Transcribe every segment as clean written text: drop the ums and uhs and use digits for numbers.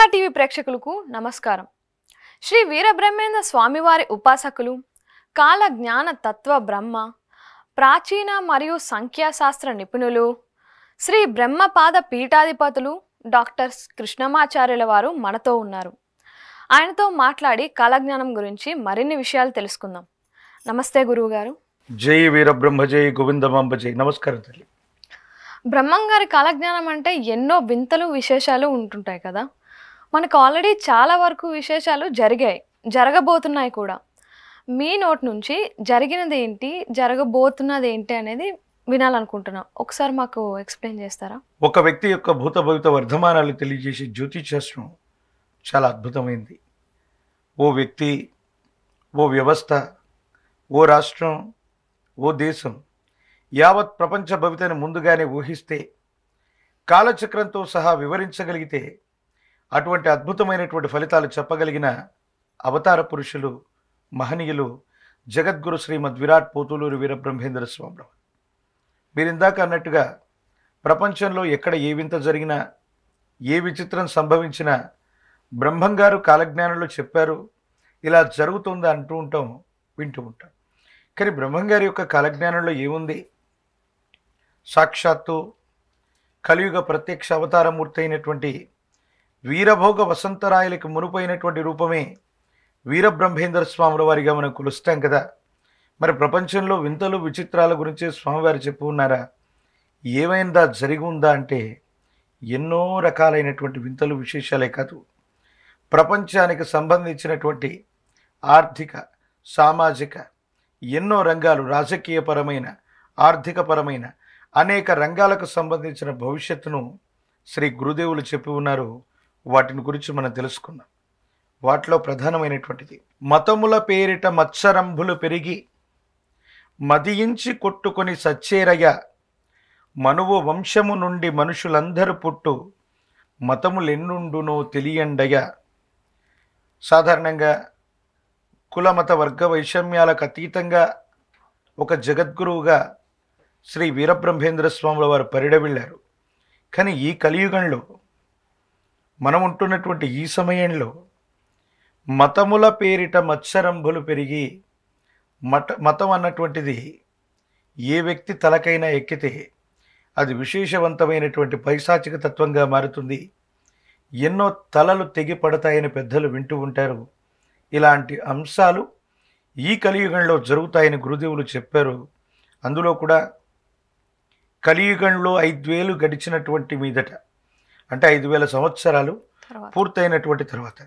Viha TV ప్రేక్షకులకు నమస్కారం. శ్రీ వీరబ్రహ్మేంద్ర స్వామివారి ఉపాసకులు, కాల జ్ఞాన తత్వ బ్రహ్మ, ప్రాచీన మరియు సంఖ్యాశాస్త్ర నిపుణులు, శ్రీ బ్రహ్మపాద పీఠాధిపతులు డాక్టర్ కృష్ణమాచార్యుల వారు మనతో ఉన్నారు. ఆయనతో మాట్లాడి కాలజ్ఞానం గురించి మరిన్ని విషయాలు తెలుసుకుందాం. నమస్తే గురువుగారు. జై వీరబ్రహ్మ జై గోవిందమాంబ జై. నమస్కారం తల్లి. బ్రహ్మంగారి కాలజ్ఞానం అంటే ఎన్నో వింతలు విశేషాలు ఉంటుంటాయి కదా. మనకు ఆల్రెడీ చాలా వరకు విశేషాలు జరగబోతున్నాయి కూడా. మీ నోట్ నుంచి జరిగినది ఏంటి, జరగబోతున్నది ఏంటి అనేది వినాలనుకుంటున్నాం. ఒకసారి మాకు ఎక్స్ప్లెయిన్ చేస్తారా? ఒక వ్యక్తి యొక్క భూత భవిత వర్ధమానాలు తెలియజేసే జ్యోతిషాస్త్రం చాలా అద్భుతమైంది. ఓ వ్యక్తి, ఓ వ్యవస్థ, ఓ రాష్ట్రం, ఓ దేశం యావత్ ప్రపంచ భవితని ముందుగానే ఊహిస్తే, కాలచక్రంతో సహా వివరించగలిగితే అటువంటి అద్భుతమైనటువంటి ఫలితాలు చెప్పగలిగిన అవతార పురుషులు, మహనీయులు జగద్గురు శ్రీమద్ విరాట్ పోతులూరి వీరబ్రహ్మేంద్ర స్వామి. మీరు ఇందాక అన్నట్టుగా ప్రపంచంలో ఎక్కడ ఏ వింత జరిగినా, ఏ విచిత్రం సంభవించినా బ్రహ్మంగారు కాలజ్ఞానంలో చెప్పారు, ఇలా జరుగుతుందా అంటూ ఉంటాం, వింటూ ఉంటాం. కానీ బ్రహ్మంగారి యొక్క కాలజ్ఞానంలో ఏముంది? సాక్షాత్తు కలియుగ ప్రత్యక్ష అవతారమూర్తి అయినటువంటి వీరభోగ వసంతరాయలకి మునుపైనటువంటి రూపమే వీరబ్రహ్మేంద్ర స్వాముల వారిగా మనం కొలుస్తాం కదా. మరి ప్రపంచంలో వింతలు విచిత్రాల గురించి స్వామివారు చెప్పి ఉన్నారా? ఏమైందా, జరిగి ఉందా అంటే ఎన్నో రకాలైనటువంటి వింతలు విశేషాలే కాదు, ప్రపంచానికి సంబంధించినటువంటి ఆర్థిక, సామాజిక ఎన్నో రంగాలు, రాజకీయపరమైన, ఆర్థికపరమైన అనేక రంగాలకు సంబంధించిన భవిష్యత్తును శ్రీ గురుదేవులు చెప్పి ఉన్నారు. వాటిని గురించి మనం తెలుసుకుందాం. వాటిలో ప్రధానమైనటువంటిది, మతముల పేరిట మత్సరంభులు పెరిగి మదియించి కొట్టుకొని సచ్చేరయ్య, మనువు వంశము నుండి మనుషులందరూ పుట్టు, మతములెన్నుండునో తెలియండయ్య. సాధారణంగా కులమత వర్గ వైషమ్యాలకు అతీతంగా ఒక జగద్గురువుగా శ్రీ వీరబ్రహ్మేంద్ర స్వాముల వారు పరిడవిళ్ళారు. కానీ ఈ కలియుగంలో మనం ఉంటున్నటువంటి ఈ సమయంలో మతముల పేరిట మత్సరంభులు పెరిగి, మతం అన్నటువంటిది ఏ వ్యక్తి తలకైనా ఎక్కితే అది విశేషవంతమైనటువంటి పైశాచిక తత్వంగా మారుతుంది. ఎన్నో తలలు తెగి పడతాయని పెద్దలు వింటూ ఉంటారు. ఇలాంటి అంశాలు ఈ కలియుగంలో జరుగుతాయని గురుదేవులు చెప్పారు. అందులో కూడా కలియుగంలో 5000 గడిచినటువంటి మీదట, అంటే 5000 సంవత్సరాలు పూర్తయినటువంటి తర్వాత,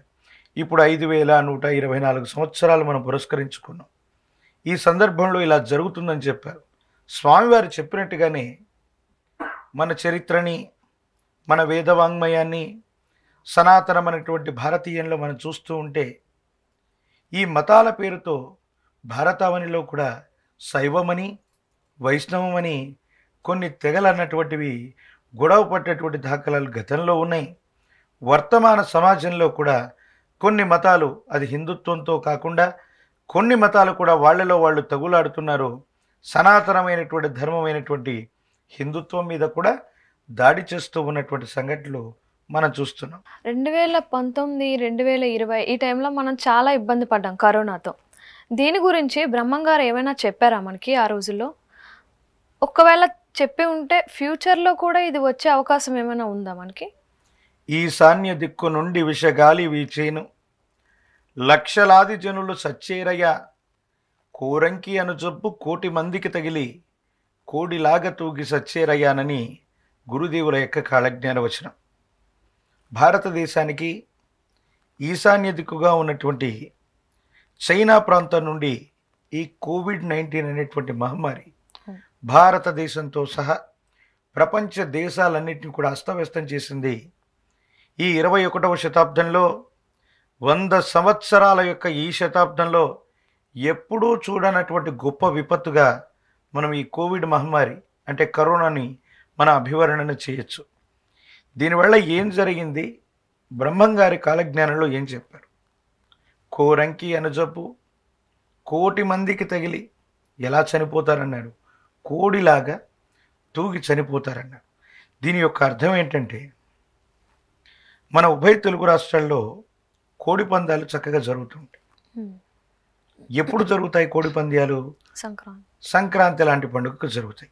ఇప్పుడు 5124 సంవత్సరాలు మనం పురస్కరించుకున్నాం. ఈ సందర్భంలో ఇలా జరుగుతుందని చెప్పారు. స్వామివారు చెప్పినట్టుగానే మన చరిత్రని, మన వేదవాంగ్మయాన్ని, సనాతనమైనటువంటి భారతీయంలో మనం చూస్తూ ఉంటే ఈ మతాల పేరుతో భారతావనిలో కూడా శైవమని, వైష్ణవమని కొన్ని తెగలు అన్నటువంటివి గొడవ పట్టేటువంటి దాఖలాలు గతంలో ఉన్నాయి. వర్తమాన సమాజంలో కూడా కొన్ని మతాలు, అది హిందుత్వంతో కాకుండా కొన్ని మతాలు కూడా వాళ్ళలో వాళ్ళు తగులాడుతున్నారు. సనాతనమైనటువంటి ధర్మమైనటువంటి హిందుత్వం మీద కూడా దాడి చేస్తూ ఉన్నటువంటి సంఘటనలు మనం చూస్తున్నాం. 2019, 2020 ఈ టైంలో మనం చాలా ఇబ్బంది పడ్డాం కరోనాతో. దీని గురించి బ్రహ్మంగారు ఏమైనా చెప్పారా మనకి ఆ రోజుల్లో? ఒకవేళ చెప్పి ఉంటే ఫ్యూచర్లో కూడా ఇది వచ్చే అవకాశం ఏమైనా ఉందా మనకి? ఈశాన్య దిక్కు నుండి విషగాలి వీచేను, లక్షలాది జనులు సచ్చేరయ్య, కోరంకి అను జబ్బు 1,000,000 మందికి తగిలి కోడిలాగా తూగి సచ్చేరయ్యానని గురుదేవుల యొక్క కాలజ్ఞాన వచనం. భారతదేశానికి ఈశాన్య దిక్కుగా ఉన్నటువంటి చైనా ప్రాంతం నుండి ఈ కోవిడ్-19 అనేటువంటి మహమ్మారి భారతదేశంతో సహా ప్రపంచ దేశాలన్నింటినీ కూడా అస్తవ్యస్తం చేసింది. ఈ 21వ శతాబ్దంలో, 100 సంవత్సరాల యొక్క ఈ శతాబ్దంలో ఎప్పుడూ చూడనటువంటి గొప్ప విపత్తుగా మనం ఈ కోవిడ్ మహమ్మారి అంటే కరోనాని మన అభివర్ణన చేయొచ్చు. దీనివల్ల ఏం జరిగింది, బ్రహ్మంగారి కాలజ్ఞానంలో ఏం చెప్పారు? కోరంకి అనుజబ్బు 1,000,000 మందికి తగిలి ఎలా చనిపోతారన్నాడు? కోడిలాగా తూగి చనిపోతారన్నాడు. దీని యొక్క అర్థం ఏంటంటే, మన ఉభయ తెలుగు రాష్ట్రాల్లో కోడి పందాలు చక్కగా జరుగుతుంటాయి. ఉమ్. ఎప్పుడు జరుగుతాయి కోడి పందాలు? సంక్రాంతి. సంక్రాంతి లాంటి పండుగకు జరుగుతాయి.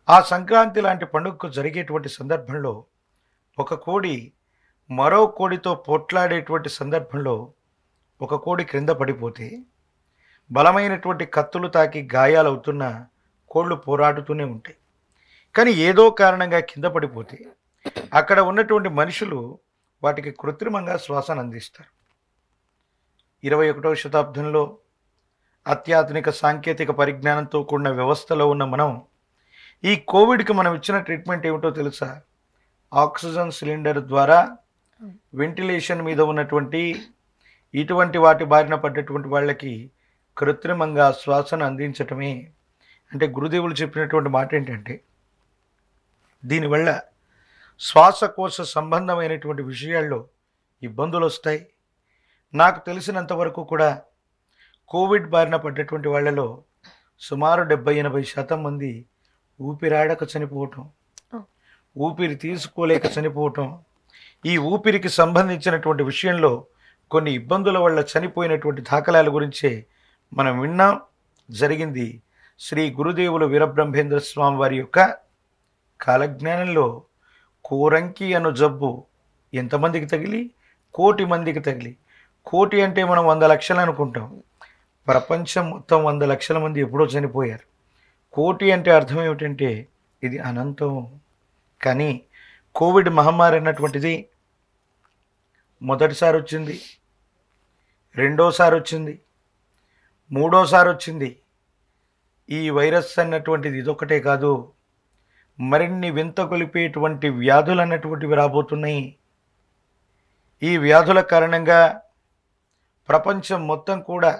ఆ సంక్రాంతి లాంటి పండుగకు జరిగేటువంటి సందర్భంలో ఒక కోడి మరో కోడితో పోట్లాడేటువంటి సందర్భంలో ఒక కోడి క్రింద పడిపోతే బలమైనటువంటి కత్తులు తాకి గాయాలవుతున్న కోళ్ళు పోరాడుతూనే ఉంటాయి. కానీ ఏదో కారణంగా కింద పడిపోతే అక్కడ ఉన్నటువంటి మనుషులు వాటికి కృత్రిమంగా శ్వాసను అందిస్తారు. 21వ శతాబ్దంలో అత్యాధునిక సాంకేతిక పరిజ్ఞానంతో కూడిన వ్యవస్థలో ఉన్న మనం ఈ కోవిడ్కి మనం ఇచ్చిన ట్రీట్మెంట్ ఏమిటో తెలుసా? ఆక్సిజన్ సిలిండర్ ద్వారా వెంటిలేషన్ మీద ఉన్నటువంటి ఇటువంటి వాటి బారిన పడ్డటువంటి వాళ్ళకి కృత్రిమంగా శ్వాసను అందించటమే. అంటే గురుదేవులు చెప్పినటువంటి మాట ఏంటంటే, దీనివల్ల శ్వాసకోశ సంబంధమైనటువంటి విషయాల్లో ఇబ్బందులు వస్తాయి. నాకు తెలిసినంత వరకు కూడా కోవిడ్ బారిన పడ్డటువంటి వాళ్ళలో సుమారు 70-80% మంది ఊపిరాడక చనిపోవటం, ఊపిరి తీసుకోలేక చనిపోవటం, ఈ ఊపిరికి సంబంధించినటువంటి విషయంలో కొన్ని ఇబ్బందుల వల్ల చనిపోయినటువంటి దాఖలాల గురించే మనం విన్నాం. జరిగింది శ్రీ గురుదేవులు వీరబ్రహ్మేంద్ర స్వామి వారి యొక్క కాలజ్ఞానంలో కోరంకి అను జబ్బు ఎంతమందికి తగిలి? 1,00,00,000 మందికి తగిలి. 1,00,00,000 అంటే మనం 100 లక్షలు అనుకుంటాం. ప్రపంచం మొత్తం 100 లక్షల మంది ఎప్పుడో చనిపోయారు. 1,00,00,000 అంటే అర్థం ఏమిటంటే ఇది అనంతం. కానీ కోవిడ్ మహమ్మారి అన్నటువంటిది మొదటిసారి వచ్చింది, రెండోసారి వచ్చింది, మూడోసారి వచ్చింది. ఈ వైరస్ అన్నటువంటిది ఇదొక్కటే కాదు, మరిన్ని వింత కొలిపేటువంటి వ్యాధులు అన్నటువంటివి రాబోతున్నాయి. ఈ వ్యాధుల కారణంగా ప్రపంచం మొత్తం కూడా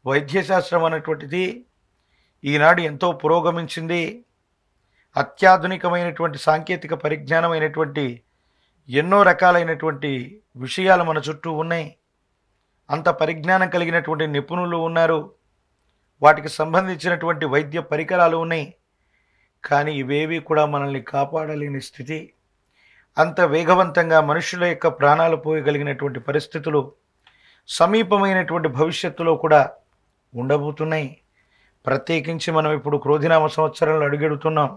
వైద్యశాస్త్రం అన్నటువంటిది ఈనాడు ఎంతో పురోగమించింది. అత్యాధునికమైనటువంటి సాంకేతిక పరిజ్ఞానమైనటువంటి ఎన్నో రకాలైనటువంటి విషయాలు మన చుట్టూ ఉన్నాయి. అంత పరిజ్ఞానం కలిగినటువంటి నిపుణులు ఉన్నారు, వాటికి సంబంధించినటువంటి వైద్య పరికరాలు ఉన్నాయి. కానీ ఇవేవి కూడా మనల్ని కాపాడలేని స్థితి. అంత వేగవంతంగా మనుషుల యొక్క ప్రాణాలు పోయగలిగినటువంటి పరిస్థితులు సమీపమైనటువంటి భవిష్యత్తులో కూడా ఉండబోతున్నాయి. ప్రత్యేకించి మనం ఇప్పుడు క్రోధినామ సంవత్సరంలో అడుగెడుతున్నాం.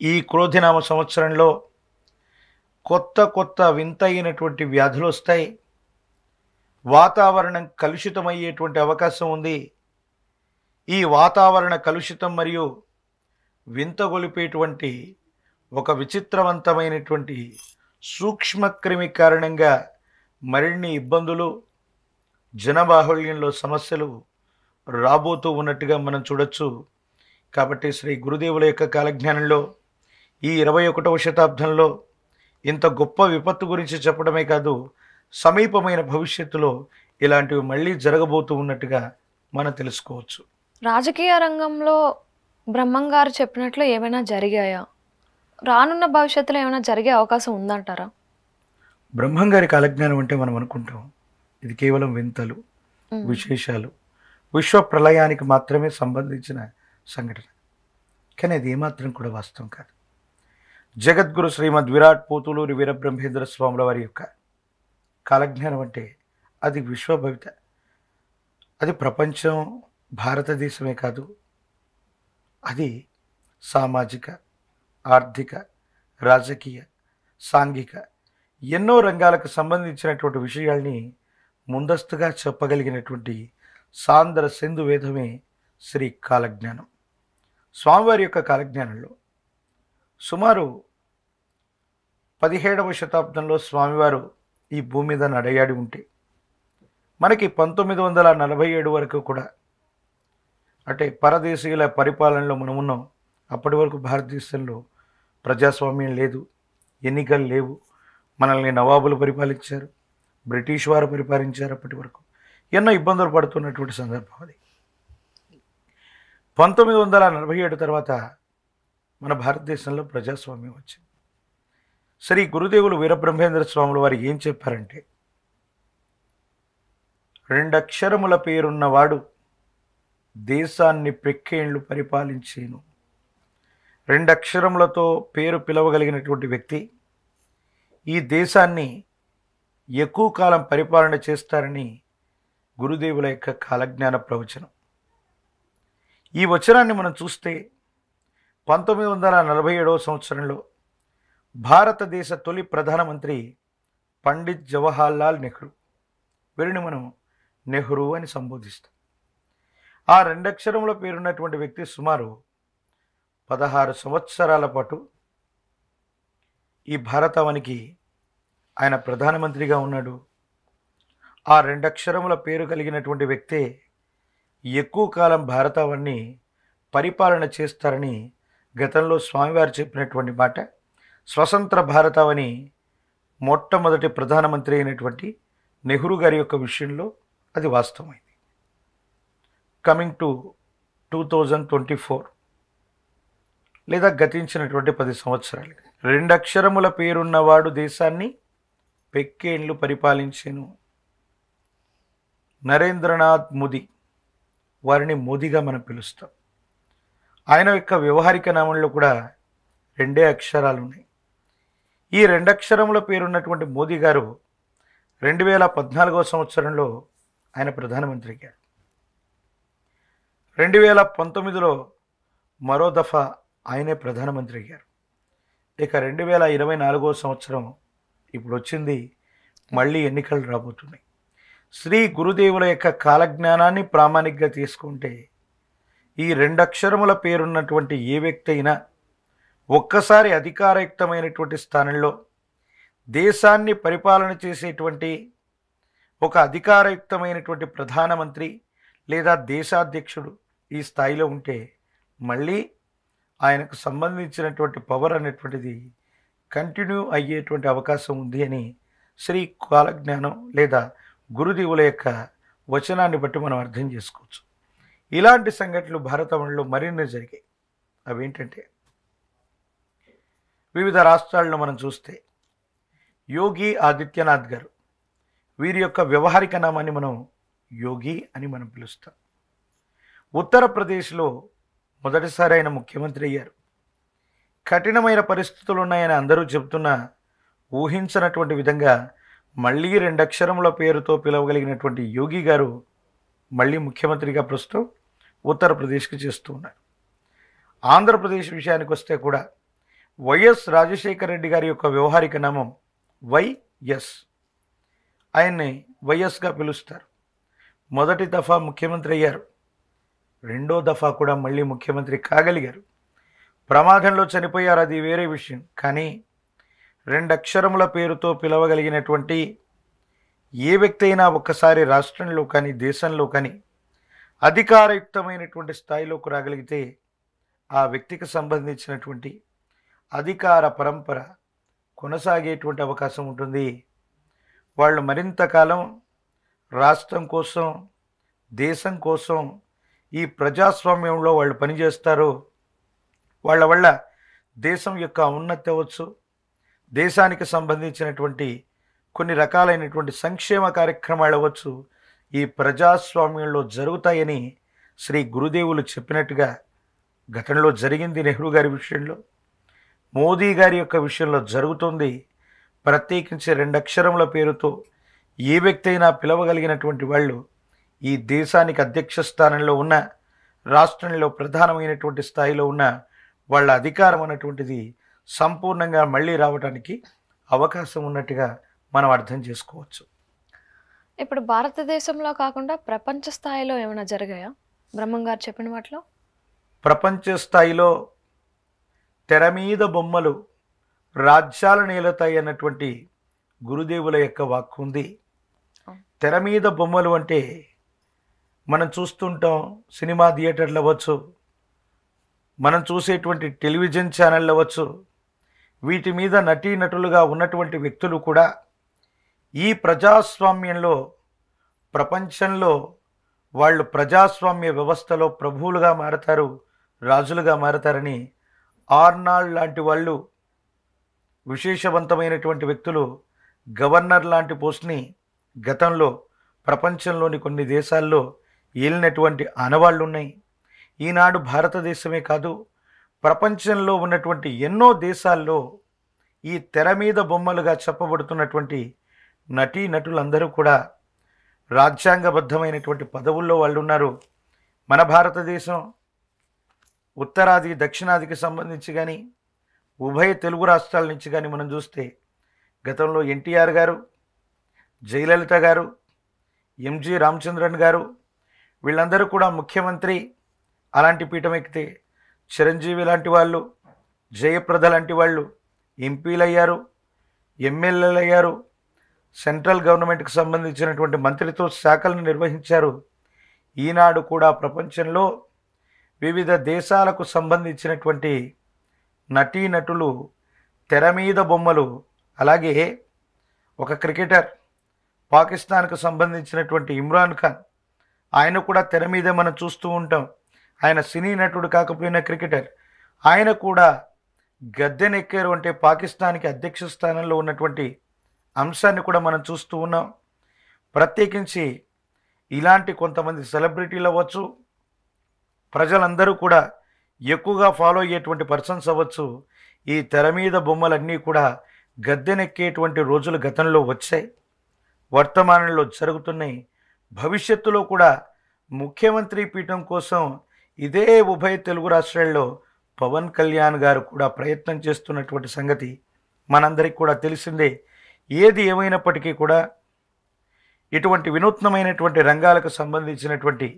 ఈ క్రోధినామ సంవత్సరంలో కొత్త కొత్త వింతైనటువంటి వ్యాధులు వస్తాయి. వాతావరణం కలుషితమయ్యేటువంటి అవకాశం ఉంది. ఈ వాతావరణ కలుషితం మరియు వింతగొలిపేటువంటి ఒక విచిత్రవంతమైనటువంటి సూక్ష్మక్రిమి కారణంగా మరిన్ని ఇబ్బందులు, జనబాహుళ్యంలో సమస్యలు రాబోతూ ఉన్నట్టుగా మనం చూడొచ్చు. కాబట్టి శ్రీ గురుదేవుల యొక్క కాలజ్ఞానంలో ఈ 21వ శతాబ్దంలో ఇంత గొప్ప విపత్తు గురించి చెప్పడమే కాదు, సమీపమైన భవిష్యత్తులో ఇలాంటివి మళ్ళీ జరగబోతూ ఉన్నట్టుగా మనం తెలుసుకోవచ్చు. రాజకీయ రంగంలో బ్రహ్మంగారు చెప్పినట్లు ఏమైనా జరిగాయా? రానున్న భవిష్యత్తులో ఏమైనా జరిగే అవకాశం ఉందంటారా? బ్రహ్మంగారి కాలజ్ఞానం అంటే మనం అనుకుంటాం ఇది కేవలం వింతలు, విశేషాలు, విశ్వ ప్రళయానికి మాత్రమే సంబంధించిన సంఘటన. కానీ అది ఏమాత్రం కూడా వాస్తవం కాదు. జగద్గురు శ్రీమద్ విరాట్ పోతులూరి వీరబ్రహ్మేంద్ర స్వాముల వారి యొక్క కాలజ్ఞానం అంటే అది విశ్వభవిత. అది ప్రపంచం, భారతదేశమే కాదు, అది సామాజిక, ఆర్థిక, రాజకీయ, సాంఘిక ఎన్నో రంగాలకు సంబంధించినటువంటి విషయాల్ని ముందస్తుగా చెప్పగలిగినటువంటి సాంద్ర సింధు వేదమే శ్రీ కాలజ్ఞానం. స్వామివారి యొక్క కాలజ్ఞానంలో సుమారు 17వ శతాబ్దంలో స్వామివారు ఈ భూమి మీద నడయాడి ఉంటే మనకి 1947 వరకు కూడా అంటే పరదేశీయుల పరిపాలనలో మనం ఉన్నాం. అప్పటి వరకు భారతదేశంలో ప్రజాస్వామ్యం లేదు, ఎన్నికలు లేవు, మనల్ని నవాబులు పరిపాలించారు, బ్రిటిష్ వారు పరిపాలించారు. అప్పటి వరకు ఎన్నో ఇబ్బందులు పడుతున్నటువంటి సందర్భం అది. 1947 తర్వాత మన భారతదేశంలో ప్రజాస్వామ్యం వచ్చింది. శ్రీ గురుదేవులు వీరబ్రహ్మేంద్ర స్వాముల వారు ఏం చెప్పారంటే, 2 అక్షరముల పేరున్నవాడు దేశాన్ని పెక్కేండ్లు పరిపాలించేను. 2 అక్షరములతో పేరు పిలవగలిగినటువంటి వ్యక్తి ఈ దేశాన్ని ఎక్కువ కాలం పరిపాలన చేస్తారని గురుదేవుల యొక్క కాలజ్ఞాన ప్రవచనం. ఈ వచనాన్ని మనం చూస్తే 1947వ సంవత్సరంలో భారతదేశ తొలి ప్రధానమంత్రి పండిత్ జవహర్లాల్ నెహ్రూ, వీరిని మనం నెహ్రూ అని సంబోధిస్తాం. ఆ రెండక్షరముల పేరున్నటువంటి వ్యక్తి సుమారు 16 సంవత్సరాల పాటు ఈ భారతావనికి ఆయన ప్రధానమంత్రిగా ఉన్నాడు. ఆ రెండక్షరముల పేరు కలిగినటువంటి వ్యక్తే ఎక్కువ కాలం భారతావన్ని పరిపాలన చేస్తారని గతంలో స్వామివారు చెప్పినటువంటి మాట. స్వతంత్ర భారతావని మొట్టమొదటి ప్రధానమంత్రి అయినటువంటి నెహ్రూ గారి యొక్క విషయంలో అది వాస్తవమైంది. కమింగ్ టు 2024 లేదా గతించినటువంటి 10 సంవత్సరాలు, రెండక్షరముల పేరున్నవాడు దేశాన్ని పెక్కేండ్లు పరిపాలించెను. నరేంద్రనాథ్ మోదీ, వారిని మోదీగా మనం పిలుస్తాం. ఆయన యొక్క వ్యవహారిక నామంలో కూడా 2 అక్షరాలు ఉన్నాయి. ఈ రెండక్షరముల పేరున్నటువంటి మోదీ గారు 2014వ సంవత్సరంలో ఆయన ప్రధానమంత్రి అయ్యారు. 2019లో మరో దఫా ఆయనే ప్రధానమంత్రి అయ్యారు. ఇక 2024వ సంవత్సరం ఇప్పుడు వచ్చింది, మళ్ళీ ఎన్నికలు రాబోతున్నాయి. శ్రీ గురుదేవుల యొక్క కాలజ్ఞానాన్ని ప్రామాణికంగా తీసుకుంటే ఈ రెండక్షరముల పేరున్నటువంటి ఏ వ్యక్తి అయినా ఒక్కసారి అధికారయుక్తమైనటువంటి స్థానంలో దేశాన్ని పరిపాలన చేసేటువంటి ఒక అధికారయుక్తమైనటువంటి ప్రధానమంత్రి లేదా దేశాధ్యక్షుడు ఈ స్థాయిలో ఉంటే మళ్ళీ ఆయనకు సంబంధించినటువంటి పవర్ అనేటువంటిది కంటిన్యూ అయ్యేటువంటి అవకాశం ఉంది అని శ్రీ కాలజ్ఞానం లేదా గురుదేవుల యొక్క వచనాన్ని బట్టి మనం అర్థం చేసుకోవచ్చు. ఇలాంటి సంఘటనలు భారతంలో మరిన్ని జరిగాయి. అవేంటంటే, వివిధ రాష్ట్రాల్లో మనం చూస్తే యోగి ఆదిత్యనాథ్ గారు, వీరి యొక్క వ్యవహారిక నామాన్ని మనం యోగి అని మనం పిలుస్తాం. ఉత్తరప్రదేశ్లో మొదటిసారి ఆయన ముఖ్యమంత్రి అయ్యారు. కఠినమైన పరిస్థితులు ఉన్నాయని అందరూ చెబుతున్నా ఊహించనటువంటి విధంగా మళ్ళీ రెండక్షరముల పేరుతో పిలవగలిగినటువంటి యోగి గారు మళ్ళీ ముఖ్యమంత్రిగా ప్రస్తుతం ఉత్తరప్రదేశ్కి చేస్తూ ఉన్నారు. ఆంధ్రప్రదేశ్ విషయానికి వస్తే కూడా వైఎస్ రాజశేఖర రెడ్డి గారి యొక్క వ్యవహారిక నామం వైఎస్, ఆయన్ని వైఎస్గా పిలుస్తారు. మొదటి దఫా ముఖ్యమంత్రి అయ్యారు, రెండో దఫా కూడా మళ్ళీ ముఖ్యమంత్రి కాగలిగారు. ప్రమాదంలో చనిపోయారు, అది వేరే విషయం. కానీ రెండక్షరముల పేరుతో పిలవగలిగినటువంటి ఏ వ్యక్తి అయినా ఒక్కసారి రాష్ట్రంలో కానీ దేశంలో కానీ అధికారయుక్తమైనటువంటి స్థాయిలోకి రాగలిగితే ఆ వ్యక్తికి సంబంధించినటువంటి అధికార పరంపర కొనసాగేటువంటి అవకాశం ఉంటుంది. వాళ్ళు మరింత కాలం రాష్ట్రం కోసం, దేశం కోసం, ఈ ప్రజాస్వామ్యంలో వాళ్ళు పనిచేస్తారు. వాళ్ళ వల్ల దేశం యొక్క ఉన్నతి అవ్వచ్చు, దేశానికి సంబంధించినటువంటి కొన్ని రకాలైనటువంటి సంక్షేమ కార్యక్రమాలు అవ్వచ్చు, ఈ ప్రజాస్వామ్యంలో జరుగుతాయని శ్రీ గురుదేవులు చెప్పినట్టుగా గతంలో జరిగింది. నెహ్రూ గారి విషయంలో, మోదీ గారి యొక్క విషయంలో జరుగుతుంది. ప్రత్యేకించి రెండక్షరముల పేరుతో ఏ వ్యక్తి అయినా పిలవగలిగినటువంటి వాళ్ళు ఈ దేశానికి అధ్యక్ష స్థానంలో ఉన్న, రాష్ట్రంలో ప్రధానమైనటువంటి స్థాయిలో ఉన్న వాళ్ళ అధికారం అన్నటువంటిది సంపూర్ణంగా మళ్ళీ రావడానికి అవకాశం ఉన్నట్టుగా మనం అర్థం చేసుకోవచ్చు. ఇప్పుడు భారతదేశంలో కాకుండా ప్రపంచ స్థాయిలో ఏమైనా జరిగాయా బ్రహ్మం గారు చెప్పిన వాటిలో? ప్రపంచ స్థాయిలో తెర మీద బొమ్మలు రాజ్యాలు నేలతాయి అన్నటువంటి గురుదేవుల యొక్క వాక్కు ఉంది. తెర మీద బొమ్మలు అంటే మనం చూస్తుంటాం, సినిమా థియేటర్లు అవ్వచ్చు, మనం చూసేటువంటి టెలివిజన్ ఛానళ్ళు అవ్వచ్చు, వీటి మీద నటీనటులుగా ఉన్నటువంటి వ్యక్తులు కూడా ఈ ప్రజాస్వామ్యంలో, ప్రపంచంలో వాళ్ళు ప్రజాస్వామ్య వ్యవస్థలో ప్రభువులుగా మారతారు, రాజులుగా మారతారని ఆర్నాల్డ్ లాంటి వాళ్ళు, విశేషవంతమైనటువంటి వ్యక్తులు, గవర్నర్ లాంటి పోస్ట్ని గతంలో ప్రపంచంలోని కొన్ని దేశాల్లో ఏలినటువంటి ఆనవాళ్ళు ఉన్నాయి. ఈనాడు భారతదేశమే కాదు, ప్రపంచంలో ఉన్నటువంటి ఎన్నో దేశాల్లో ఈ తెర మీద బొమ్మలుగా చెప్పబడుతున్నటువంటి నటీ నటులందరూ కూడా రాజ్యాంగబద్ధమైనటువంటి పదవుల్లో వాళ్ళు ఉన్నారు. మన భారతదేశం ఉత్తరాది దక్షిణాదికి సంబంధించి కానీ ఉభయ తెలుగు రాష్ట్రాల నుంచి కానీ మనం చూస్తే గతంలో ఎన్టీఆర్ గారు, జయలలిత గారు, ఎంజి రామచంద్రన్ గారు వీళ్ళందరూ కూడా ముఖ్యమంత్రి అలాంటి పీఠం ఎక్కితే చిరంజీవి లాంటి వాళ్ళు, జయప్రద లాంటి వాళ్ళు ఎంపీలు అయ్యారు, ఎమ్మెల్యేలు అయ్యారు, సెంట్రల్ గవర్నమెంట్కి సంబంధించినటువంటి మంత్రిత్వ శాఖలను నిర్వహించారు. ఈనాడు కూడా ప్రపంచంలో వివిధ దేశాలకు సంబంధించినటువంటి నటీనటులు తెర మీద బొమ్మలు. అలాగే ఒక క్రికెటర్ పాకిస్తాన్కు సంబంధించినటువంటి ఇమ్రాన్ ఖాన్, ఆయన కూడా తెర మీదే మనం చూస్తూ ఉంటాం. ఆయన సినీ నటుడు కాకపోయినా క్రికెటర్. ఆయన కూడా గద్దెనెక్కారు అంటే పాకిస్తాన్కి అధ్యక్ష స్థానంలో ఉన్నటువంటి అంశాన్ని కూడా మనం చూస్తూ ఉన్నాం. ప్రత్యేకించి ఇలాంటి కొంతమంది సెలబ్రిటీలు అవ్వచ్చు, ప్రజలందరూ కూడా ఎక్కువగా ఫాలో అయ్యేటువంటి పర్సన్స్ అవ్వచ్చు, ఈ తెర మీద బొమ్మలన్నీ కూడా గద్దెనెక్కేటువంటి రోజులు గతంలో వచ్చాయి, వర్తమానంలో జరుగుతున్నాయి. భవిష్యత్తులో కూడా ముఖ్యమంత్రి పీఠం కోసం ఇదే ఉభయ తెలుగు రాష్ట్రాల్లో పవన్ కళ్యాణ్ గారు కూడా ప్రయత్నం చేస్తున్నటువంటి సంగతి మనందరికీ కూడా తెలిసిందే. ఏది ఏమైనప్పటికీ కూడా ఇటువంటి వినూత్నమైనటువంటి రంగాలకు సంబంధించినటువంటి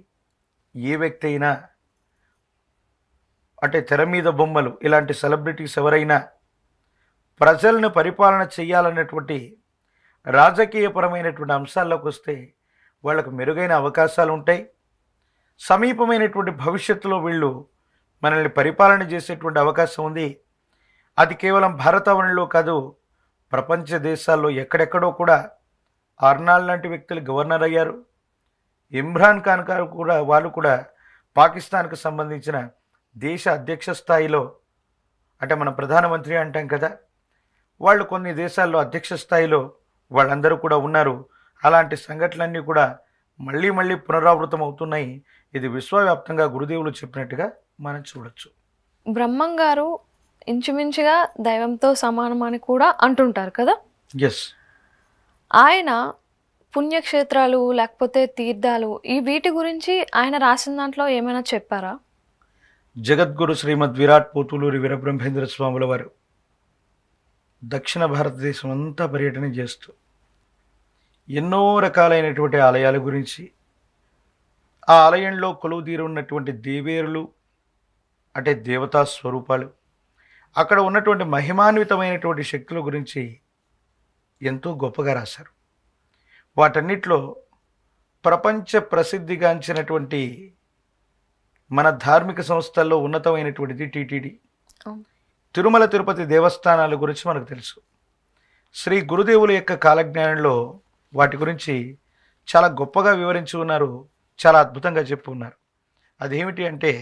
ఏ వ్యక్తి అయినా, అంటే తెర మీద బొమ్మలు ఇలాంటి సెలబ్రిటీస్ ఎవరైనా ప్రజలను పరిపాలన చేయాలన్నటువంటి రాజకీయపరమైనటువంటి అంశాల్లోకి వస్తే వాళ్ళకు మెరుగైన అవకాశాలు ఉంటాయి. సమీపమైనటువంటి భవిష్యత్తులో వీళ్ళు మనల్ని పరిపాలన చేసేటువంటి అవకాశం ఉంది. అది కేవలం భారతావనిలో కాదు, ప్రపంచ దేశాల్లో ఎక్కడెక్కడో కూడా అర్నాల్డ్ లాంటి వ్యక్తులు గవర్నర్ అయ్యారు. ఇమ్రాన్ ఖాన్ గారు కూడా, వాళ్ళు కూడా పాకిస్తాన్కు సంబంధించిన దేశ అధ్యక్ష స్థాయిలో, అంటే మన ప్రధానమంత్రి అంటాం కదా, వాళ్ళు కొన్ని దేశాల్లో అధ్యక్ష స్థాయిలో వాళ్ళందరూ కూడా ఉన్నారు. అలాంటి సంఘటనలన్నీ కూడా మళ్ళీ మళ్ళీ పునరావృతం అవుతున్నాయి. ఇది విశ్వవ్యాప్తంగా గురుదేవులు చెప్పినట్టుగా మనం చూడొచ్చు. బ్రహ్మం గారు ఇంచుమించుగా దైవంతో సమానమని కూడా అంటుంటారు కదా. ఎస్. ఆయన పుణ్యక్షేత్రాలు లేకపోతే తీర్థాలు ఈ వీటి గురించి ఆయన రాసిన దాంట్లో ఏమైనా చెప్పారా? జగద్గురు శ్రీమద్ విరాట్ పోతులూరి వీరబ్రహ్మేంద్ర స్వాముల వారు దక్షిణ భారతదేశం అంతా పర్యటన చేస్తూ ఎన్నో రకాలైనటువంటి ఆలయాల గురించి, ఆ ఆలయంలో కొలువుదీరి ఉన్నటువంటి దేవేరులు అంటే దేవతా స్వరూపాలు, అక్కడ ఉన్నటువంటి మహిమాన్వితమైనటువంటి శక్తుల గురించి ఎంతో గొప్పగా రాశారు. వాటన్నిటిలో ప్రపంచ ప్రసిద్ధిగాంచినటువంటి మన ధార్మిక సంస్థల్లో ఉన్నతమైనటువంటిది టీటీడీ, తిరుమల తిరుపతి దేవస్థానాల గురించి మనకు తెలుసు. శ్రీ గురుదేవుల యొక్క కాలజ్ఞానంలో వాటి గురించి చాలా గొప్పగా వివరించి ఉన్నారు, చాలా అద్భుతంగా చెప్పి ఉన్నారు. అదేమిటి అంటే,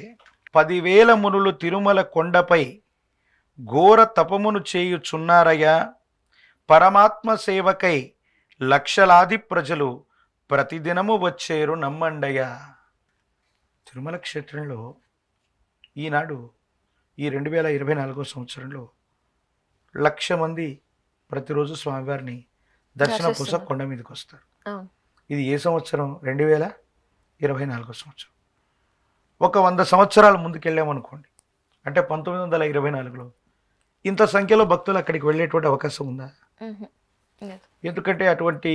10,000 మునులు తిరుమల కొండపై ఘోర తపమును చేయుచున్నారయ్యా, పరమాత్మ సేవకై లక్షలాది ప్రజలు ప్రతిదినము వచ్చేరు నమ్మండయ్యా. తిరుమల క్షేత్రంలో ఈనాడు ఈ 2024 సంవత్సరంలో 1,00,000 మంది ప్రతిరోజు స్వామివారిని దర్శనం కోసం కొండ మీదకి వస్తారు. ఇది ఏ సంవత్సరం? 2024 సంవత్సరం. ఒక 100 సంవత్సరాల ముందుకెళ్ళామనుకోండి, అంటే 1924లో ఇంత సంఖ్యలో భక్తులు అక్కడికి వెళ్ళేటువంటి అవకాశం ఉందా? ఎందుకంటే అటువంటి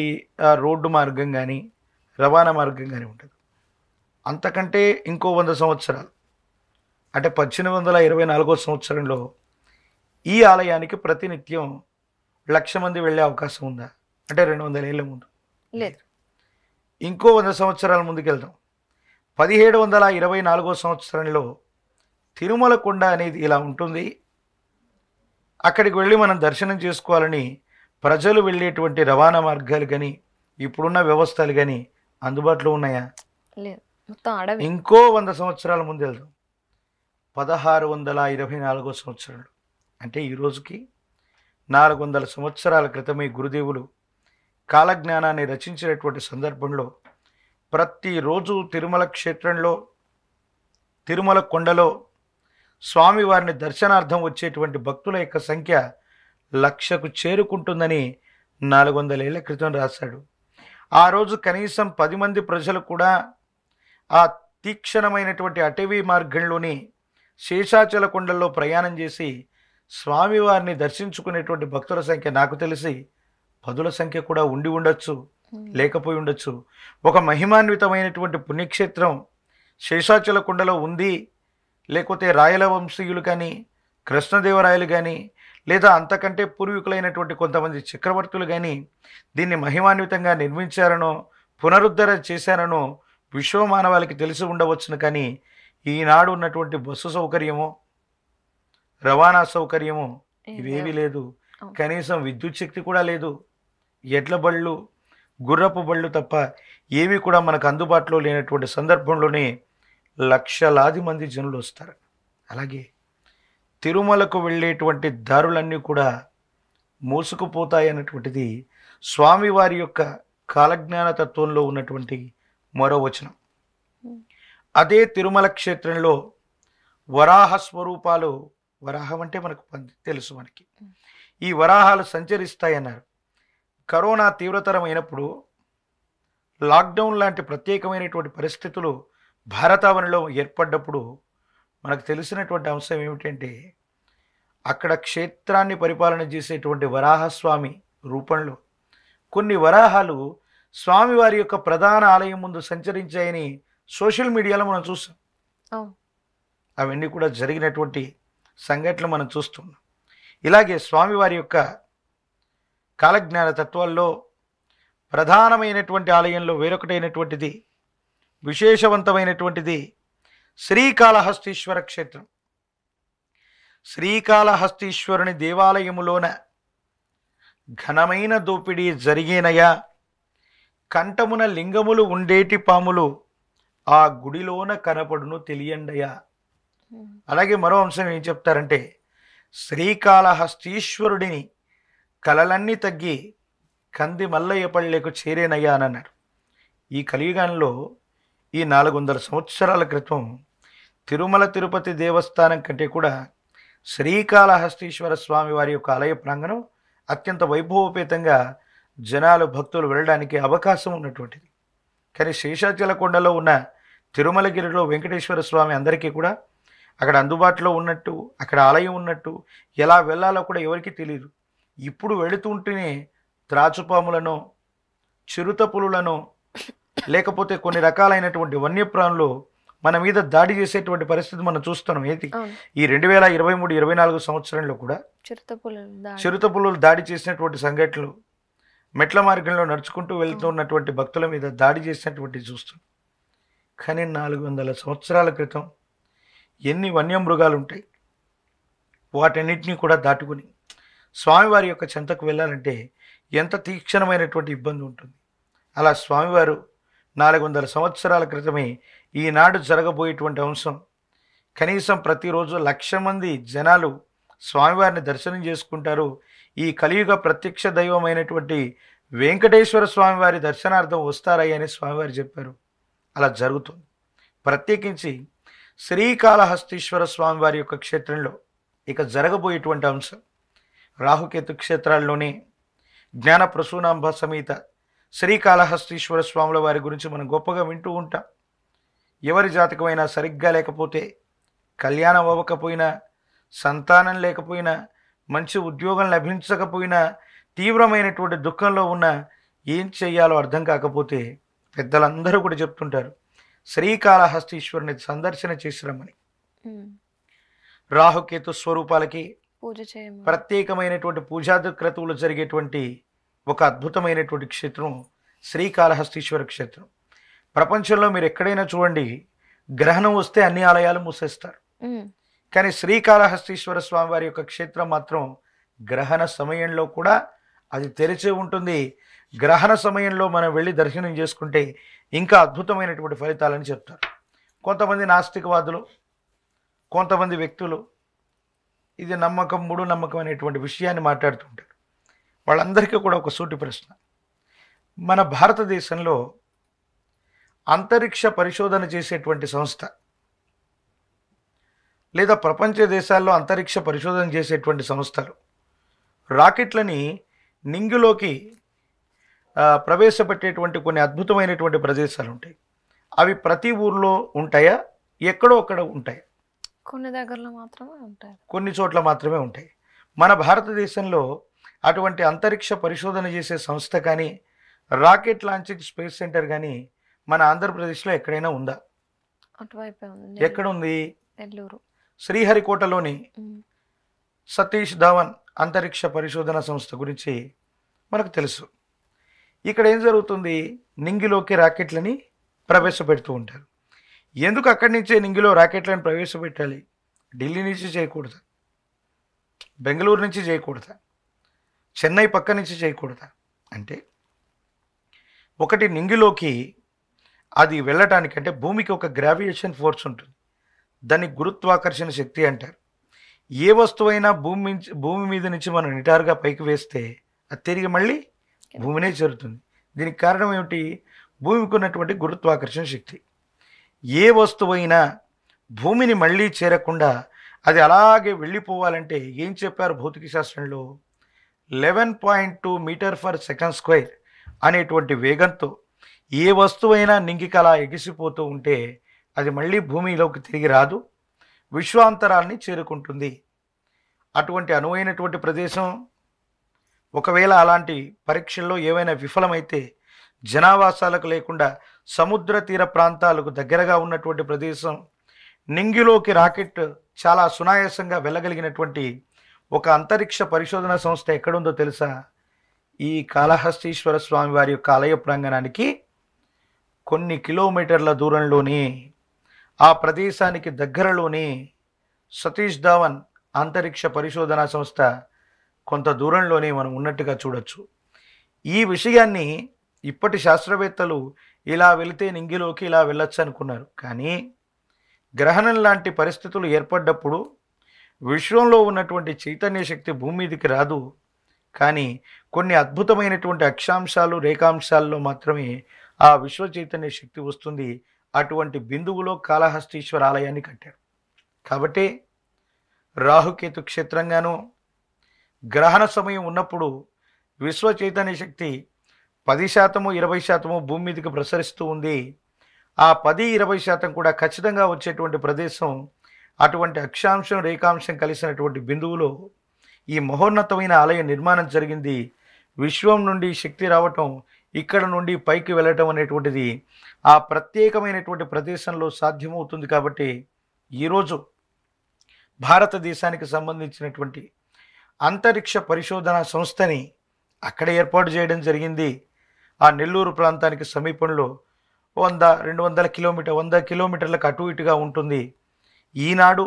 రోడ్డు మార్గం కానీ రవాణా మార్గం కానీ ఉంటుంది. అంతకంటే ఇంకో 100 సంవత్సరాలు, అంటే 1824 సంవత్సరంలో ఈ ఆలయానికి ప్రతినిత్యం 1,00,000 మంది వెళ్ళే అవకాశం ఉందా? అంటే 200 ఏళ్ళ ముందు లేదు. ఇంకో 100 సంవత్సరాల ముందుకెళ్దాం. 1724 సంవత్సరంలో తిరుమల కొండ అనేది ఇలా ఉంటుంది. అక్కడికి వెళ్ళి మనం దర్శనం చేసుకోవాలని ప్రజలు వెళ్ళేటువంటి రవాణా మార్గాలు కానీ ఇప్పుడున్న వ్యవస్థలు కానీ అందుబాటులో ఉన్నాయా? లేదు, మొత్తం అడవి. ఇంకో 100 సంవత్సరాల ముందు వెళ్దాం. 1624 సంవత్సరంలో, అంటే ఈ రోజుకి 400 సంవత్సరాల క్రితమే గురుదేవులు కాలజ్ఞానాన్ని రచించినటువంటి సందర్భంలో ప్రతిరోజు తిరుమల క్షేత్రంలో, తిరుమల కొండలో స్వామివారిని దర్శనార్థం వచ్చేటువంటి భక్తుల యొక్క సంఖ్య లక్షకు చేరుకుంటుందని 400 ఏళ్ల క్రితం రాశాడు. ఆ రోజు కనీసం 10 మంది ప్రజలు కూడా ఆ తీక్షణమైనటువంటి అటవీ మార్గంలోని శేషాచల కొండల్లో ప్రయాణం చేసి స్వామివారిని దర్శించుకునేటువంటి భక్తుల సంఖ్య నాకు తెలిసి 10ల సంఖ్య కూడా ఉండి ఉండొచ్చు, లేకపోయి ఉండొచ్చు. ఒక మహిమాన్వితమైనటువంటి పుణ్యక్షేత్రం శేషాచల కొండలో ఉంది, లేకపోతే రాయల వంశీయులు కానీ, కృష్ణదేవరాయలు కానీ, లేదా అంతకంటే పూర్వీకులైనటువంటి కొంతమంది చక్రవర్తులు కానీ దీన్ని మహిమాన్వితంగా నిర్మించారనో పునరుద్ధరణ చేశారనో విశ్వమానవాళికి తెలిసి ఉండవచ్చును. కానీ ఈనాడు ఉన్నటువంటి బస్సు సౌకర్యము, రవాణా సౌకర్యము ఇవేమీ లేదు. కనీసం విద్యుత్ శక్తి కూడా లేదు. ఎడ్ల బళ్ళు, గుర్రపు బళ్ళు తప్ప ఏవి కూడా మనకు అందుబాటులో లేనటువంటి సందర్భంలోనే లక్షలాది మంది జనులు వస్తారు. అలాగే తిరుమలకు వెళ్ళేటువంటి దారులన్నీ కూడా మూసుకుపోతాయన్నటువంటిది స్వామివారి యొక్క కాలజ్ఞాన తత్వంలో ఉన్నటువంటి మరో వచనం. అదే తిరుమల క్షేత్రంలో వరాహ స్వరూపాలు, వరాహం అంటే మనకు తెలుసు, మనకి ఈ వరాహాలు సంచరిస్తాయన్నారు. కరోనా తీవ్రతరమైనప్పుడు, లాక్డౌన్ లాంటి ప్రత్యేకమైనటువంటి పరిస్థితులు భారతావనిలో ఏర్పడ్డప్పుడు మనకు తెలిసినటువంటి అంశం ఏమిటంటే అక్కడ క్షేత్రాన్ని పరిపాలన చేసేటువంటి వరాహస్వామి రూపంలో కొన్ని వరాహాలు స్వామివారి యొక్క ప్రధాన ఆలయం ముందు సంచరించాయని సోషల్ మీడియాలో మనం చూసాం. అవన్నీ కూడా జరిగినటువంటి సంఘటనలు మనం చూస్తున్నాం. ఇలాగే స్వామివారి యొక్క కాలజ్ఞాన తత్వాల్లో ప్రధానమైనటువంటి ఆలయంలో వేరొకటైనటువంటిది, విశేషవంతమైనటువంటిది శ్రీకాళహస్తీశ్వర క్షేత్రం. శ్రీకాళహస్తీశ్వరుని దేవాలయములోన ఘనమైన దోపిడీ జరిగినయా, కంఠమున లింగములు ఉండేటి పాములు ఆ గుడిలోన కనపడును తెలియండయా. అలాగే మరో అంశం ఏం చెప్తారంటే శ్రీకాళహస్తీశ్వరుడిని కలలన్నీ తగ్గి కంది మల్లయ్య పల్లెకు చేరేనయ్యా అని అన్నారు. ఈ కలియుగంలో ఈ 400 సంవత్సరాల క్రితం తిరుమల తిరుపతి దేవస్థానం కంటే కూడా శ్రీకాళహస్తీశ్వర స్వామి వారి యొక్క ఆలయ ప్రాంగణం అత్యంత వైభవోపేతంగా జనాలు, భక్తులు వెళ్ళడానికి అవకాశం ఉన్నటువంటిది. కానీ శేషాచల కొండలో ఉన్న తిరుమలగిరిలో వెంకటేశ్వర స్వామి అందరికీ కూడా అక్కడ అందుబాటులో ఉన్నట్టు, అక్కడ ఆలయం ఉన్నట్టు, ఎలా వెళ్ళాలో కూడా ఎవరికి తెలియదు. ఇప్పుడు వెళుతుంటేనే త్రాచుపాములను, చిరుత పులులను, లేకపోతే కొన్ని రకాలైనటువంటి వన్యప్రాణులు మన మీద దాడి చేసేటువంటి పరిస్థితి మనం చూస్తున్నాం. ఏంటి ఈ 2023-24 సంవత్సరంలో కూడా చిరుత పులులు దాడి చేసినటువంటి సంఘటనలు, మెట్ల మార్గంలో నడుచుకుంటూ వెళ్తున్నటువంటి భక్తుల మీద దాడి చేసినటువంటి చూస్తున్నాం. కానీ 400 సంవత్సరాల క్రితం ఎన్ని వన్యమృగాలు ఉంటాయి, వాటన్నిటినీ కూడా దాటుకుని స్వామివారి యొక్క చెంతకు వెళ్ళాలంటే ఎంత తీక్షణమైనటువంటి ఇబ్బంది ఉంటుంది. అలా స్వామివారు 400 సంవత్సరాల క్రితమే ఈనాడు జరగబోయేటువంటి అంశం. కనీసం ప్రతిరోజు 1,00,000 మంది జనాలు స్వామివారిని దర్శనం చేసుకుంటారు. ఈ కలియుగ ప్రత్యక్ష దైవమైనటువంటి వెంకటేశ్వర స్వామివారి దర్శనార్థం వస్తారయ్య అని స్వామివారు చెప్పారు. అలా జరుగుతుంది. ప్రత్యేకించి శ్రీకాళహస్తీశ్వర స్వామివారి యొక్క క్షేత్రంలో ఇక జరగబోయేటువంటి అంశం రాహుకేతు క్షేత్రాల్లోనే జ్ఞాన ప్రసూనాంబ సమేత శ్రీకాళహస్తీశ్వర స్వాముల వారి గురించి మనం గొప్పగా వింటూ ఉంటాం. ఎవరి జాతకమైనా సరిగ్గా లేకపోతే, కళ్యాణం అవ్వకపోయినా, సంతానం లేకపోయినా, మంచి ఉద్యోగం లభించకపోయినా, తీవ్రమైనటువంటి దుఃఖంలో ఉన్న, ఏం చెయ్యాలో అర్థం కాకపోతే పెద్దలందరూ కూడా చెప్తుంటారు శ్రీకాళహస్తీశ్వరుని సందర్శన చేసిరమ్మని. రాహుకేతు స్వరూపాలకి ప్రత్యేకమైనటువంటి పూజాక్రతువులు జరిగేటువంటి ఒక అద్భుతమైనటువంటి క్షేత్రం శ్రీకాళహస్తీశ్వర క్షేత్రం. ప్రపంచంలో మీరు ఎక్కడైనా చూడండి, గ్రహణం వస్తే అన్ని ఆలయాలు మూసేస్తారు. కానీ శ్రీకాళహస్తీశ్వర స్వామి వారి యొక్క క్షేత్రం మాత్రం గ్రహణ సమయంలో కూడా అది తెరిచే ఉంటుంది. గ్రహణ సమయంలో మనం వెళ్ళి దర్శనం చేసుకుంటే ఇంకా అద్భుతమైనటువంటి ఫలితాలని చెప్తారు. కొంతమంది నాస్తికవాదులు, కొంతమంది వ్యక్తులు ఇది నమ్మకం, మూఢనమ్మకం అనేటువంటి విషయాన్ని మాట్లాడుతుంటారు. వాళ్ళందరికీ కూడా ఒక సూటి ప్రశ్న. మన భారతదేశంలో అంతరిక్ష పరిశోధన చేసేటువంటి సంస్థ, లేదా ప్రపంచ దేశాల్లో అంతరిక్ష పరిశోధన చేసేటువంటి సంస్థలు రాకెట్లని నింగిలోకి ప్రవేశపెట్టేటువంటి కొన్ని అద్భుతమైనటువంటి ప్రదేశాలు ఉంటాయి. అవి ప్రతి ఊర్లో ఉంటాయా, ఎక్కడో అక్కడ ఉంటాయి? కొన్ని దగ్గరలో మాత్రమే ఉంటాయి. కొన్ని చోట్ల మాత్రమే ఉంటాయి. మన భారతదేశంలో అటువంటి అంతరిక్ష పరిశోధన చేసే సంస్థ కానీ, రాకెట్ లాంచింగ్ స్పేస్ సెంటర్ కానీ మన ఆంధ్రప్రదేశ్లో ఎక్కడైనా ఉందా? అటువైపే ఉంది. ఎక్కడుంది? నెల్లూరు. శ్రీహరికోటలోని సతీష్ ధావన్ అంతరిక్ష పరిశోధన సంస్థ గురించి మనకు తెలుసు. ఇక్కడ ఏం జరుగుతుంది? నింగిలోకి రాకెట్లని ప్రవేశపెడుతూ ఉంటారు. ఎందుకు అక్కడి నుంచే నింగిలో రాకెట్లను ప్రవేశపెట్టాలి? ఢిల్లీ నుంచి చేయకూడదా? బెంగళూరు నుంచి చేయకూడదా? చెన్నై పక్క నుంచి చేయకూడదా? అంటే ఒకటి, నింగిలోకి అది వెళ్ళటానికి అంటే భూమికి ఒక గ్రావిటేషన్ ఫోర్స్ ఉంటుంది. దాన్ని గురుత్వాకర్షణ శక్తి అంటారు. ఏ వస్తువైనా భూమి మీద నుంచి మనం నిటారుగా పైకి వేస్తే అది తిరిగి మళ్ళీ భూమినే చేరుతుంది. దీనికి కారణం ఏమిటి? భూమికి ఉన్నటువంటి గురుత్వాకర్షణ శక్తి. ఏ వస్తువైనా భూమిని మళ్ళీ చేరకుండా అది అలాగే వెళ్ళిపోవాలంటే ఏం చెప్పారు భౌతిక శాస్త్రంలో? 11.2 మీటర్ ఫర్ సెకండ్ స్క్వేర్ అనేటువంటి వేగంతో ఏ వస్తువైనా నింగికి అలా ఎగిసిపోతూ ఉంటే అది మళ్ళీ భూమిలోకి తిరిగి రాదు, విశ్వాంతరాల్ని చేరుకుంటుంది. అటువంటి అనువైనటువంటి ప్రదేశం ఒకవేళ అలాంటి పరీక్షల్లో ఏవైనా విఫలమైతే జనావాసాలకు లేకుండా సముద్ర తీర ప్రాంతాలకు దగ్గరగా ఉన్నటువంటి ప్రదేశం, నింగిలోకి రాకెట్ చాలా సునాయాసంగా వెళ్ళగలిగినటువంటి ఒక అంతరిక్ష పరిశోధన సంస్థ ఎక్కడుందో తెలుసా? ఈ కాళహస్తీశ్వర స్వామి వారి యొక్క ఆలయ ప్రాంగణానికి కొన్ని కిలోమీటర్ల దూరంలోనే, ఆ ప్రదేశానికి దగ్గరలోనే సతీష్ ధావన్ అంతరిక్ష పరిశోధన సంస్థ కొంత దూరంలోనే మనం ఉన్నట్టుగా చూడొచ్చు. ఈ విషయాన్ని ఇప్పటి శాస్త్రవేత్తలు ఇలా వెళితే నింగిలోకి ఇలా వెళ్ళొచ్చు అనుకున్నారు. కానీ గ్రహణం లాంటి పరిస్థితులు ఏర్పడ్డప్పుడు విశ్వంలో ఉన్నటువంటి చైతన్య శక్తి భూమి మీదకి రాదు. కానీ కొన్ని అద్భుతమైనటువంటి అక్షాంశాలు, రేఖాంశాల్లో మాత్రమే ఆ విశ్వ చైతన్య శక్తి వస్తుంది. అటువంటి బిందువులో కాళహస్తీశ్వర ఆలయాన్ని కట్టారు. కాబట్టి రాహుకేతు క్షేత్రంగాను గ్రహణ సమయం ఉన్నప్పుడు విశ్వ చైతన్య శక్తి 10%, 20% భూమి మీదకి ప్రసరిస్తూ ఉంది. ఆ 10-20% కూడా ఖచ్చితంగా వచ్చేటువంటి ప్రదేశం అటువంటి అక్షాంశం, రేఖాంశం కలిసినటువంటి బిందువులో ఈ మహోన్నతమైన ఆలయ నిర్మాణం జరిగింది. విశ్వం నుండి శక్తి రావటం, ఇక్కడ నుండి పైకి వెళ్ళటం అనేటువంటిది ఆ ప్రత్యేకమైనటువంటి ప్రదేశంలో సాధ్యమవుతుంది. కాబట్టి ఈరోజు భారతదేశానికి సంబంధించినటువంటి అంతరిక్ష పరిశోధన సంస్థని అక్కడ ఏర్పాటు చేయడం జరిగింది. ఆ నెల్లూరు ప్రాంతానికి సమీపంలో 100 కిలోమీటర్లకు అటు ఇటుగా ఉంటుంది. ఈనాడు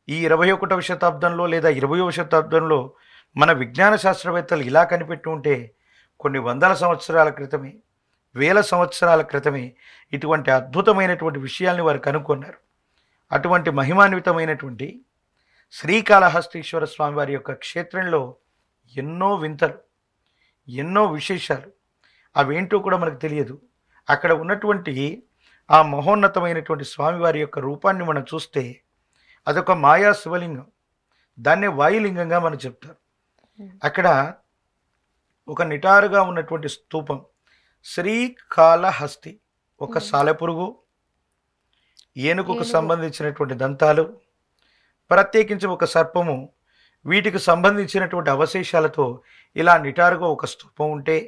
ఈ 21వ శతాబ్దంలో లేదా 20వ శతాబ్దంలో మన విజ్ఞాన శాస్త్రవేత్తలు ఇలా కనిపెట్టి ఉంటే కొన్ని వందల సంవత్సరాల క్రితమే, వేల సంవత్సరాల క్రితమే ఇటువంటి అద్భుతమైనటువంటి విషయాల్ని వారు కనుక్కున్నారు. అటువంటి మహిమాన్వితమైనటువంటి శ్రీకాళహస్తీశ్వర స్వామి వారి యొక్క క్షేత్రంలో ఎన్నో వింతలు, ఎన్నో విశేషాలు, అవేంటో కూడా మనకు తెలియదు. అక్కడ ఉన్నటువంటి ఆ మహోన్నతమైనటువంటి స్వామివారి యొక్క రూపాన్ని మనం చూస్తే అదొక మాయా శివలింగం, దాన్నే వాయులింగంగా మనం చెప్తారు. అక్కడ ఒక నిటారుగా ఉన్నటువంటి స్తూపం, శ్రీకాళహస్తి, ఒక సాలెపురుగు, ఏనుగుకు సంబంధించినటువంటి దంతాలు, ప్రత్యేకించి ఒక సర్పము, వీటికి సంబంధించినటువంటి అవశేషాలతో ఇలా నిటారుగా ఒక స్తూపం ఉంటే,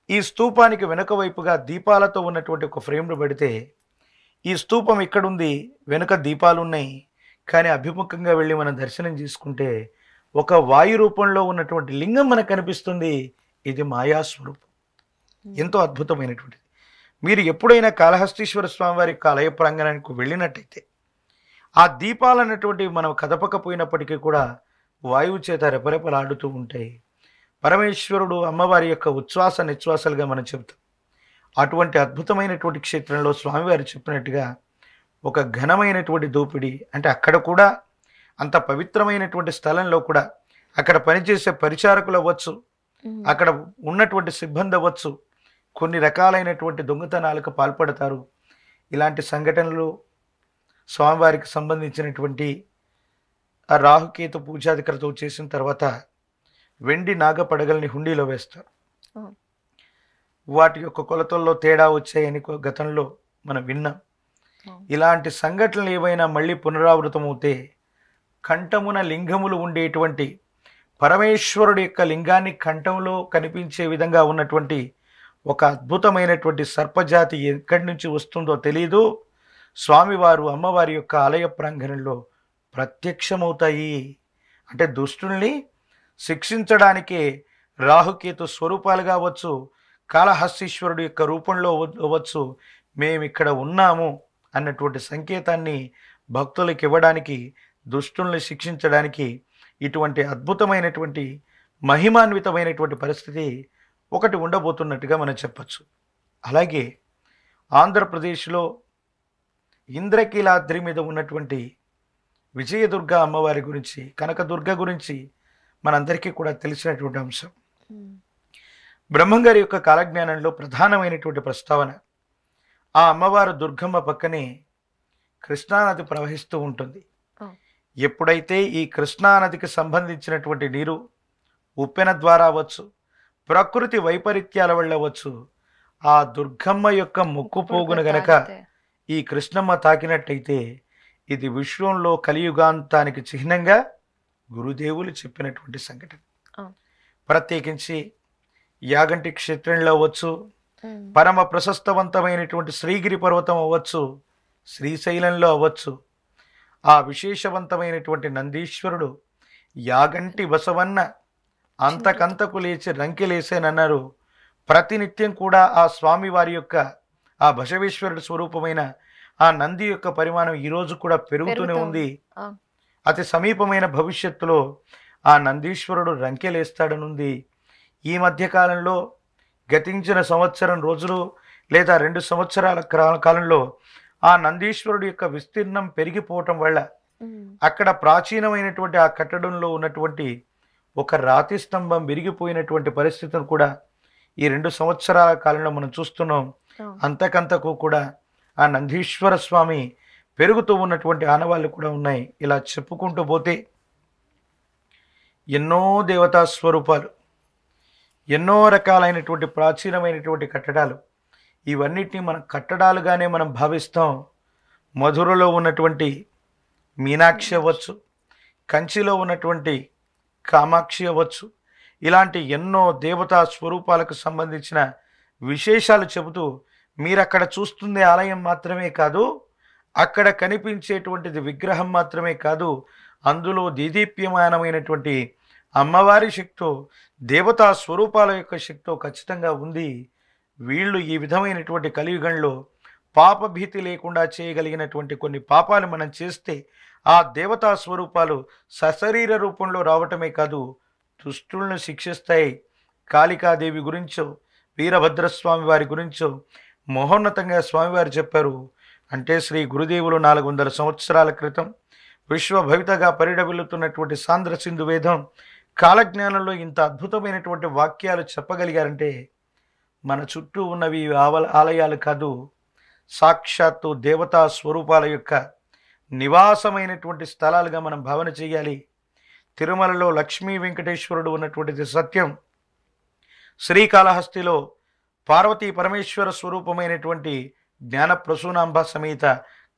ఈ స్తూపానికి వెనుక వైపుగా దీపాలతో ఉన్నటువంటి ఒక ఫ్రేమ్ను పెడితే ఈ స్తూపం ఎక్కడుంది, వెనుక దీపాలు ఉన్నాయి, కానీ అభిముఖంగా వెళ్ళి మనం దర్శనం చేసుకుంటే ఒక వాయు రూపంలో ఉన్నటువంటి లింగం మనకు కనిపిస్తుంది. ఇది మాయాస్వరూపం, ఎంతో అద్భుతమైనటువంటిది. మీరు ఎప్పుడైనా కాళహస్తీశ్వర స్వామి వారి యొక్క ఆలయ ప్రాంగణానికి వెళ్ళినట్టయితే ఆ దీపాలు అన్నటువంటివి మనం కదపకపోయినప్పటికీ కూడా వాయువు చేత రెపరెపలాడుతూ ఉంటాయి. పరమేశ్వరుడు, అమ్మవారి యొక్క ఉచ్ఛ్వాస నిశ్వాసాలుగా మనం చెబుతాం. అటువంటి అద్భుతమైనటువంటి క్షేత్రంలో స్వామివారు చెప్పినట్టుగా ఒక ఘనమైనటువంటి దోపిడీ, అంటే అక్కడ కూడా అంత పవిత్రమైనటువంటి స్థలంలో కూడా అక్కడ పనిచేసే పరిచారకులు అవ్వచ్చు, అక్కడ ఉన్నటువంటి సిబ్బంది అవ్వచ్చు, కొన్ని రకాలైనటువంటి దొంగతనాలకు పాల్పడతారు. ఇలాంటి సంఘటనలు స్వామివారికి సంబంధించినటువంటి ఆ రాహుకేతు పూజాధికరతో చేసిన తర్వాత వెండి నాగపడగల్ని హుండీలో వేస్తారు. అవును. వాటి యొక్క కొలతల్లో తేడా వచ్చాయని గతంలో మనం విన్నాం. అవును. ఇలాంటి సంఘటనలు ఏవైనా మళ్ళీ పునరావృతమవుతే కంఠమున లింగములు ఉండేటువంటి పరమేశ్వరుడి యొక్క లింగాన్ని కంఠంలో కనిపించే విధంగా ఉన్నటువంటి ఒక అద్భుతమైనటువంటి సర్పజాతి ఎక్కడి నుంచి వస్తుందో తెలియదు, స్వామివారు అమ్మవారి యొక్క ఆలయ ప్రాంగణంలో ప్రత్యక్షమవుతాయి. అంటే దుష్టుల్ని శిక్షించడానికే రాహుకేతు స్వరూపాలుగా అవ్వచ్చు, కాళహస్తీశ్వరుడు యొక్క రూపంలో అవ్వచ్చు, మేమిక్కడ ఉన్నాము అన్నటువంటి సంకేతాన్ని భక్తులకు ఇవ్వడానికి, దుష్టుల్ని శిక్షించడానికి ఇటువంటి అద్భుతమైనటువంటి మహిమాన్వితమైనటువంటి పరిస్థితి ఒకటి ఉండబోతున్నట్టుగా మనం చెప్పచ్చు. అలాగే ఆంధ్రప్రదేశ్లో ఇంద్రకీలాద్రి మీద ఉన్నటువంటి విజయదుర్గ అమ్మవారి గురించి, కనకదుర్గ గురించి మనందరికీ కూడా తెలిసినటువంటి అంశం. బ్రహ్మంగారి యొక్క కాలజ్ఞానంలో ప్రధానమైనటువంటి ప్రస్తావన, ఆ అమ్మవారు దుర్గమ్మ పక్కనే కృష్ణానది ప్రవహిస్తూ ఉంటుంది. ఎప్పుడైతే ఈ కృష్ణానదికి సంబంధించినటువంటి నీరు ఉప్పెన ద్వారా అవ్వచ్చు, ప్రకృతి వైపరీత్యాల వల్ల అవ్వచ్చు, ఆ దుర్గమ్మ యొక్క ముక్కు పోగును గనక ఈ కృష్ణమ్మ తాకినట్టయితే ఇది విశ్వంలో కలియుగాంతానికి చిహ్నంగా గురుదేవులు చెప్పినటువంటి సంఘటన. ప్రత్యేకించి యాగంటి క్షేత్రంలో అవ్వచ్చు, పరమ ప్రశస్తవంతమైనటువంటి శ్రీగిరి పర్వతం అవ్వచ్చు, శ్రీశైలంలో అవ్వచ్చు, ఆ విశేషవంతమైనటువంటి నందీశ్వరుడు యాగంటి బసవన్న అంతకంతకు లేచి రంకెలేసేనన్నారు. ప్రతినిత్యం కూడా ఆ స్వామివారి యొక్క ఆ బసవేశ్వరుడు స్వరూపమైన ఆ నంది యొక్క పరిమాణం ఈరోజు కూడా పెరుగుతూనే ఉంది. అతి సమీపమైన భవిష్యత్తులో ఆ నందీశ్వరుడు రంకెలేస్తాడనుంది. ఈ మధ్యకాలంలో గతించిన సంవత్సరం రోజులు లేదా 2 సంవత్సరాల కాలంలో ఆ నందీశ్వరుడు యొక్క విస్తీర్ణం పెరిగిపోవటం వల్ల అక్కడ ప్రాచీనమైనటువంటి ఆ కట్టడంలో ఉన్నటువంటి ఒక రాతి స్తంభం విరిగిపోయినటువంటి పరిస్థితిని కూడా ఈ 2 సంవత్సరాల కాలంలో మనం చూస్తున్నాం. అంతకంతకు కూడా ఆ నందీశ్వర స్వామి పెరుగుతూ ఉన్నటువంటి ఆనవాళ్ళు కూడా ఉన్నాయి. ఇలా చెప్పుకుంటూ పోతే ఎన్నో దేవతా స్వరూపాలు, ఎన్నో రకాలైనటువంటి ప్రాచీనమైనటువంటి కట్టడాలు, ఇవన్నిటినీ మనం కట్టడాలుగానే మనం భావిస్తాం. మధురలో ఉన్నటువంటి మీనాక్షి అవ్వచ్చు, కంచిలో ఉన్నటువంటి కామాక్షి అవ్వచ్చు, ఇలాంటి ఎన్నో దేవతా స్వరూపాలకు సంబంధించిన విశేషాలు చెబుతూ మీరక్కడ చూస్తుంది ఆలయం మాత్రమే కాదు, అక్కడ కనిపించేటువంటిది విగ్రహం మాత్రమే కాదు, అందులో దేదీప్యమానమైనటువంటి అమ్మవారి శక్తో, దేవతా స్వరూపాల యొక్క శక్తో ఖచ్చితంగా ఉంది. వీళ్ళు ఈ విధమైనటువంటి కలియుగంలో పాపభీతి లేకుండా చేయగలిగినటువంటి కొన్ని పాపాలు మనం చేస్తే ఆ దేవతా స్వరూపాలు సశరీర రూపంలో రావటమే కాదు, దుష్టులను శిక్షిస్తాయి. కాళికాదేవి గురించో, వీరభద్రస్వామి వారి గురించో మహోన్నతంగా స్వామివారు చెప్పారు. అంటే శ్రీ గురుదేవులు 400 సంవత్సరాల క్రితం విశ్వభవితగా పరిడవిల్లుతున్నటువంటి సాంద్ర సింధు వేదం కాలజ్ఞానంలో ఇంత అద్భుతమైనటువంటి వాక్యాలు చెప్పగలిగారంటే మన చుట్టూ ఉన్నవి ఆలయాలు కాదు, సాక్షాత్తు దేవతా స్వరూపాల యొక్క నివాసమైనటువంటి స్థలాలుగా మనం భావన చేయాలి. తిరుమలలో లక్ష్మీ వెంకటేశ్వరుడు ఉన్నటువంటిది సత్యం. శ్రీకాళహస్తిలో పార్వతీ పరమేశ్వర స్వరూపమైనటువంటి జ్ఞాన ప్రసూనాంబ సమేత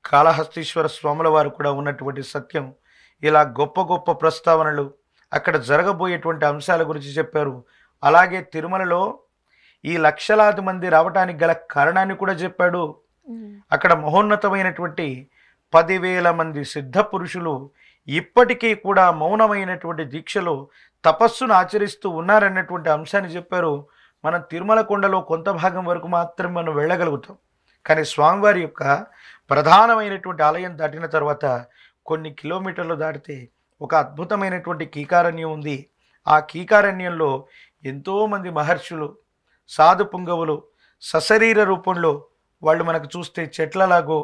కాళహస్తీశ్వర స్వాముల వారు కూడా ఉన్నటువంటి సత్యం. ఇలా గొప్ప గొప్ప ప్రస్తావనలు అక్కడ జరగబోయేటువంటి అంశాల గురించి చెప్పారు. అలాగే తిరుమలలో ఈ లక్షలాది మంది రావటానికి గల కారణాన్ని కూడా చెప్పాడు. అక్కడ మహోన్నతమైనటువంటి 10,000 మంది సిద్ధ పురుషులు ఇప్పటికీ కూడా మౌనమైనటువంటి దీక్షలో తపస్సును ఆచరిస్తూ ఉన్నారన్నటువంటి అంశాన్ని చెప్పారు. మనం తిరుమల కొండలో కొంత భాగం వరకు మాత్రమే మనం వెళ్ళగలుగుతాం. కానీ స్వామివారి యొక్క ప్రధానమైనటువంటి ఆలయం దాటిన తర్వాత కొన్ని కిలోమీటర్లు దాటితే ఒక అద్భుతమైనటువంటి కీకారణ్యం ఉంది. ఆ కీకారణ్యంలో ఎంతోమంది మహర్షులు, సాధు పుంగవులు సశరీర రూపంలో వాళ్ళు మనకు చూస్తే చెట్లలాగో,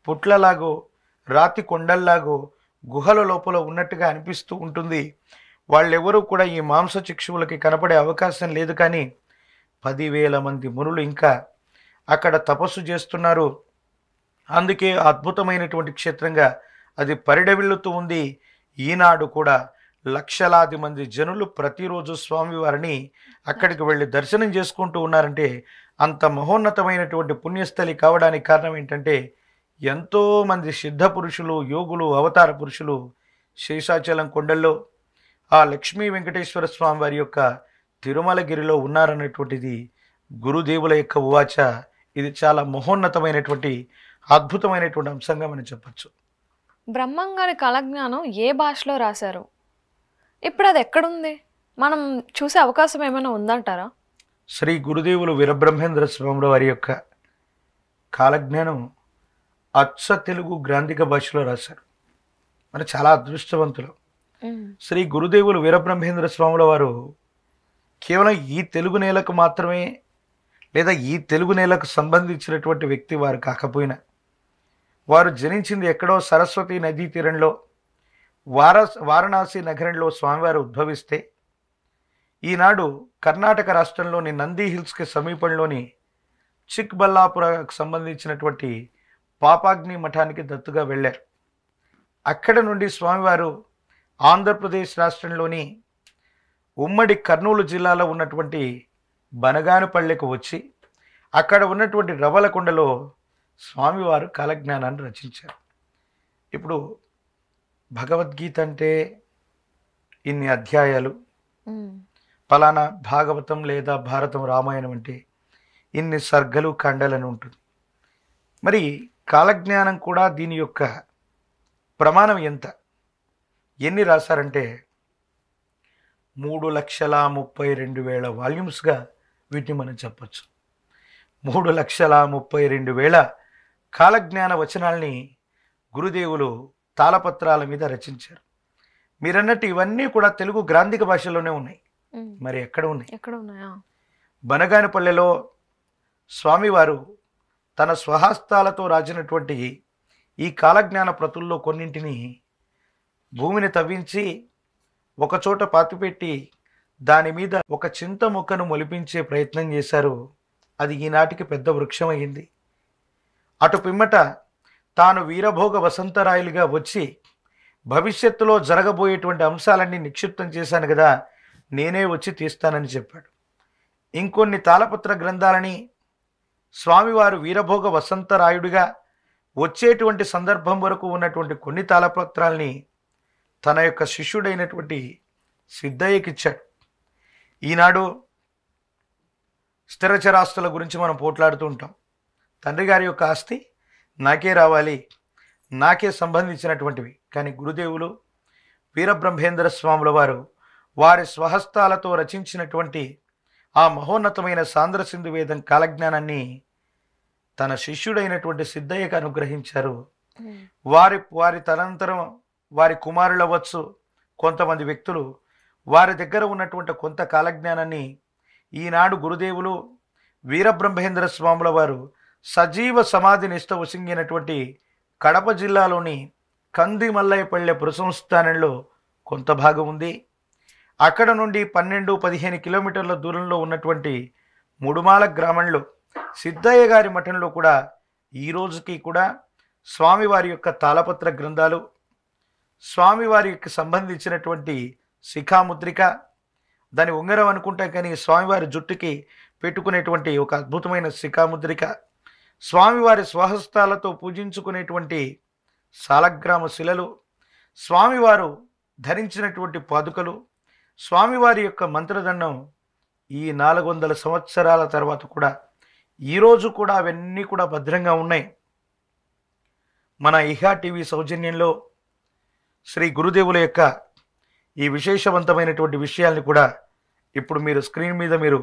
పుట్లలాగో, రాతి కొండల్లాగో గుహల లోపల ఉన్నట్టుగా అనిపిస్తూ ఉంటుంది. వాళ్ళెవరూ కూడా ఈ మాంసచక్షువులకి కనపడే అవకాశం లేదు. కానీ 10,000 మంది మునులు ఇంకా అక్కడ తపస్సు చేస్తున్నారు. అందుకే అద్భుతమైనటువంటి క్షేత్రంగా అది పరిడవిల్లుతూ ఉంది. ఈనాడు కూడా లక్షలాది మంది జనులు ప్రతిరోజు స్వామివారిని అక్కడికి వెళ్ళి దర్శనం చేసుకుంటూ ఉన్నారంటే అంత మహోన్నతమైనటువంటి పుణ్యస్థలి కావడానికి కారణం ఏంటంటే ఎంతో మంది సిద్ధ పురుషులు, యోగులు, అవతార పురుషులు శేషాచలం కొండల్లో ఆ లక్ష్మీ వెంకటేశ్వర స్వామి వారి యొక్క తిరుమలగిరిలో ఉన్నారన్నటువంటిది గురుదేవుల యొక్క ఉవాచ. ఇది చాలా మహోన్నతమైనటువంటి అద్భుతమైనటువంటి అంశంగా మనం చెప్పచ్చు. బ్రహ్మంగారి కాలజ్ఞానం ఏ భాషలో రాశారు? ఇప్పుడు అది ఎక్కడుంది? మనం చూసే అవకాశం ఏమైనా ఉందంటారా? శ్రీ గురుదేవులు వీరబ్రహ్మేంద్ర స్వాముల వారి యొక్క కాలజ్ఞానం అచ్చ తెలుగు గ్రాంధిక భాషలో రాశారు. మరి చాలా అదృష్టవంతులు. శ్రీ గురుదేవులు వీరబ్రహ్మేంద్ర స్వాముల వారు కేవలం ఈ తెలుగు నేలకు మాత్రమే లేదా ఈ తెలుగు నేలకు సంబంధించినటువంటి వ్యక్తి వారు కాకపోయినా, వారు జనించింది ఎక్కడో సరస్వతి నదీ తీరంలో వారణాసి నగరంలో స్వామివారు ఉద్భవిస్తే ఈనాడు కర్ణాటక రాష్ట్రంలోని నంది హిల్స్కి సమీపంలోని చిక్బల్లాపురకు సంబంధించినటువంటి పాపాగ్ని మఠానికి దత్తుగా వెళ్ళారు. అక్కడ నుండి స్వామివారు ఆంధ్రప్రదేశ్ రాష్ట్రంలోని ఉమ్మడి కర్నూలు జిల్లాలో ఉన్నటువంటి బనగానుపల్లెకు వచ్చి అక్కడ ఉన్నటువంటి రవలకొండలో స్వామివారు కాలజ్ఞానాన్ని రచించారు. ఇప్పుడు భగవద్గీత అంటే ఇన్ని అధ్యాయాలు, ఫలానా భాగవతం లేదా భారతం, రామాయణం అంటే ఇన్ని సర్గలు, ఖండాలని ఉంటుంది. మరి కాలజ్ఞానం కూడా దీని యొక్క ప్రమాణం ఎంత, ఎన్ని రాశారంటే 3,32,000 వాల్యూమ్స్గా వీటిని మనం చెప్పచ్చు. 3,32,000 కాలజ్ఞాన వచనాల్ని గురుదేవులు తాళపత్రాల మీద రచించారు. మీరన్నట్టు ఇవన్నీ కూడా తెలుగు గ్రాంధిక భాషలోనే ఉన్నాయి. మరి ఎక్కడ ఉన్నాయి? బనగానపల్లెలో స్వామివారు తన స్వహస్తాలతో రాసినటువంటి ఈ కాలజ్ఞాన ప్రతుల్లో కొన్నింటిని భూమిని తవ్వించి ఒకచోట పాతిపెట్టి దాని మీద ఒక చింత మొక్కను మొలిపించే ప్రయత్నం చేశారు. అది ఈనాటికి పెద్ద వృక్షం అయింది. అటు పిమ్మట తాను వీరభోగ వసంతరాయలుగా వచ్చి భవిష్యత్తులో జరగబోయేటువంటి అంశాలన్నీ నిక్షిప్తం చేశాను కదా, నేనే వచ్చి తీస్తానని చెప్పాడు. ఇంకొన్ని తాళపత్ర గ్రంథాలని స్వామివారు వీరభోగ వసంతరాయుడిగా వచ్చేటువంటి సందర్భం వరకు ఉన్నటువంటి కొన్ని తాళపత్రాల్ని తన యొక్క శిష్యుడైనటువంటి సిద్ధయ్యకిచ్చాడు. ఈనాడు స్థిరచరాస్తుల గురించి మనం పోట్లాడుతూ ఉంటాం. తండ్రి గారి యొక్క ఆస్తి నాకే రావాలి, నాకే సంబంధించినటువంటివి. కానీ గురుదేవులు వీరబ్రహ్మేంద్ర స్వాముల వారు వారి స్వహస్తాలతో రచించినటువంటి ఆ మహోన్నతమైన సాంద్ర సింధు వేదం కాలజ్ఞానాన్ని తన శిష్యుడైనటువంటి సిద్ధయ్యకు అనుగ్రహించారు. వారి తనంతరం వారి కుమారులు అవ్వచ్చు, కొంతమంది వ్యక్తులు వారి దగ్గర ఉన్నటువంటి కొంత కాలజ్ఞానాన్ని ఈనాడు గురుదేవులు వీరబ్రహ్మేంద్ర స్వాముల వారు సజీవ సమాధి నిష్ట ఉసింగినటువంటి కడప జిల్లాలోని కంది మల్లయ్యపల్లె పురసంస్థానంలో కొంత భాగం ఉంది. అక్కడ నుండి 12-15 కిలోమీటర్ల దూరంలో ఉన్నటువంటి ముడుమాల గ్రామంలో సిద్ధయ్య గారి మఠంలో కూడా ఈ రోజుకి కూడా స్వామివారి యొక్క తాళపత్ర గ్రంథాలు, స్వామివారికి సంబంధించినటువంటి శిఖాముద్రిక, దాని ఉంగరం అనుకుంటాం కానీ స్వామివారి జుట్టుకి పెట్టుకునేటువంటి ఒక అద్భుతమైన శిఖాముద్రిక, స్వామివారి స్వహస్తాలతో పూజించుకునేటువంటి సాలగ్రామ శిలలు, స్వామివారు ధరించినటువంటి పాదుకలు, స్వామివారి యొక్క మంత్రదండం ఈ 400 సంవత్సరాల తర్వాత కూడా ఈరోజు కూడా అవన్నీ కూడా భద్రంగా ఉన్నాయి. మన ఇహా టీవీ సౌజన్యంలో శ్రీ గురుదేవుల యొక్క ఈ విశేషవంతమైనటువంటి విషయాల్ని కూడా ఇప్పుడు మీరు స్క్రీన్ మీద మీరు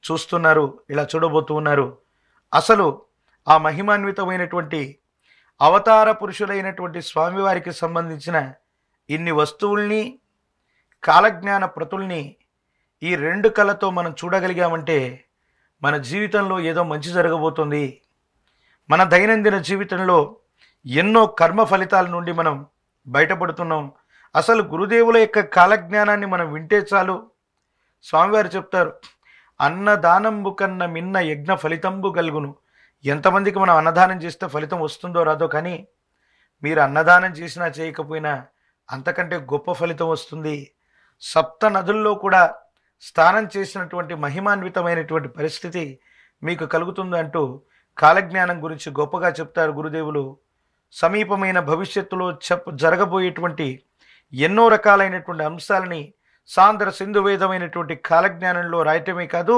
చూస్తున్నారు, ఇలా చూడబోతూ ఉన్నారు. అసలు ఆ మహిమాన్వితమైనటువంటి అవతార పురుషులైనటువంటి స్వామివారికి సంబంధించిన ఇన్ని వస్తువుల్ని, కాలజ్ఞాన ప్రతుల్ని ఈ 2 కళ్ళతో మనం చూడగలిగామంటే మన జీవితంలో ఏదో మంచి జరగబోతుంది. మన దైనందిన జీవితంలో ఎన్నో కర్మ ఫలితాల నుండి మనం బయటపడుతున్నాం. అసలు గురుదేవుల యొక్క కాలజ్ఞానాన్ని మనం వింటే చాలు. స్వామివారు చెప్తారు, అన్నదానంబు కన్న మిన్న యజ్ఞ ఫలితంబు గలుగును. ఎంతమందికి మనం అన్నదానం చేస్తే ఫలితం వస్తుందో రాదో, కానీ మీరు అన్నదానం చేసినా చేయకపోయినా అంతకంటే గొప్ప ఫలితం వస్తుంది. సప్త నదుల్లో కూడా స్నానం చేసినటువంటి మహిమాన్వితమైనటువంటి పరిస్థితి మీకు కలుగుతుంది అంటూ కాలజ్ఞానం గురించి గొప్పగా చెప్తారు గురుదేవులు. సమీపమైన భవిష్యత్తులో జరగబోయేటువంటి ఎన్నో రకాలైనటువంటి అంశాలని సాంద్ర సింధువేదమైనటువంటి కాలజ్ఞానంలో రాయటమే కాదు,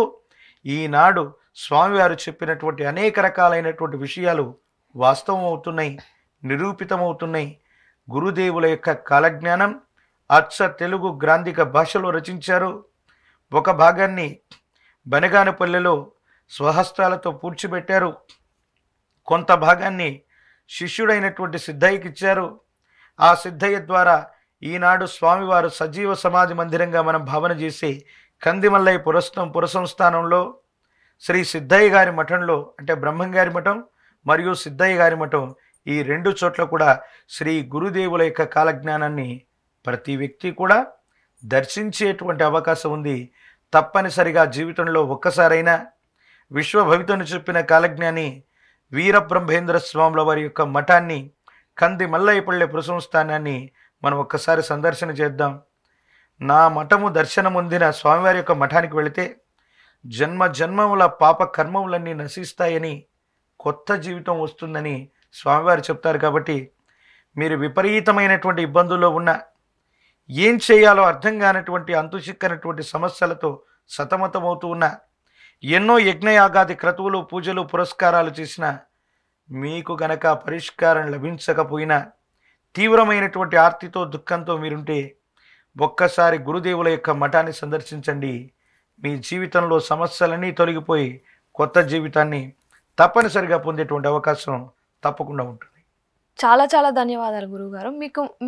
ఈనాడు స్వామివారు చెప్పినటువంటి అనేక రకాలైనటువంటి విషయాలు వాస్తవం అవుతున్నాయి, నిరూపితమవుతున్నాయి. గురుదేవుల యొక్క కాలజ్ఞానం అచ్చ తెలుగు గ్రాంధిక భాషలో రచించారు. ఒక భాగాన్ని బనగానపల్లెలో స్వహస్తాలతో పూడ్చిపెట్టారు. కొంత భాగాన్ని శిష్యుడైనటువంటి సిద్ధయ్యకి ఇచ్చారు. ఆ సిద్ధయ్య ద్వారా ఈనాడు స్వామివారు సజీవ సమాధి మందిరంగా మనం భావన చేసి కందిమల్లయ్య పురసంస్థానంలో శ్రీ సిద్ధయ్య గారి మఠంలో, అంటే బ్రహ్మంగారి మఠం మరియు సిద్ధయ్య గారి మఠం, ఈ రెండు చోట్ల కూడా శ్రీ గురుదేవుల యొక్క కాలజ్ఞానాన్ని ప్రతి వ్యక్తి కూడా దర్శించేటువంటి అవకాశం ఉంది. తప్పనిసరిగా జీవితంలో ఒక్కసారైనా విశ్వభవితను చెప్పిన కాలజ్ఞాని వీరబ్రహ్మేంద్ర స్వాముల వారి యొక్క మఠాన్ని, కంది మల్లయ్యపల్లె పురసంస్థానాన్ని మనం ఒక్కసారి సందర్శన చేద్దాం. నా మఠము దర్శనం పొందిన స్వామివారి యొక్క మఠానికి వెళితే జన్మ జన్మముల పాప కర్మములన్నీ నశిస్తాయని, కొత్త జీవితం వస్తుందని స్వామివారు చెప్తారు. కాబట్టి మీరు విపరీతమైనటువంటి ఇబ్బందుల్లో ఉన్న, ఏం చేయాలో అర్థం కానటువంటి అంతుచిక్కనటువంటి సమస్యలతో సతమతమవుతూ ఉన్న, ఎన్నో యజ్ఞయాగాది క్రతువులు పూజలు పురస్కారాలు చేసిన మీకు గనక పరిష్కారం లభించకపోయినా, తీవ్రమైనటువంటి ఆర్తితో దుఃఖంతో మీరుంటే ఒక్కసారి గురుదేవుల యొక్క మఠాన్ని సందర్శించండి. మీ జీవితంలో సమస్యలన్నీ తొలగిపోయి కొత్త జీవితాన్ని తప్పనిసరిగా పొందేటువంటి అవకాశం తప్పకుండా ఉంటుంది. చాలా చాలా ధన్యవాదాలు గురువుగారు.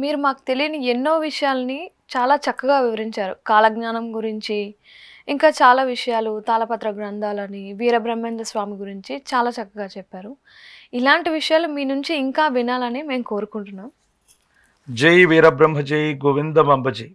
మీరు మాకు తెలియని ఎన్నో విషయాల్ని చాలా చక్కగా వివరించారు. కాలజ్ఞానం గురించి, ఇంకా చాలా విషయాలు, తాళపత్ర గ్రంథాలని, వీరబ్రహ్మేంద్ర స్వామి గురించి చాలా చక్కగా చెప్పారు. ఇలాంటి విషయాలు మీ నుంచి ఇంకా వినాలని మేము కోరుకుంటున్నాం. జై వీరబ్రహ్మ, జై గోవిందమాంబ జై.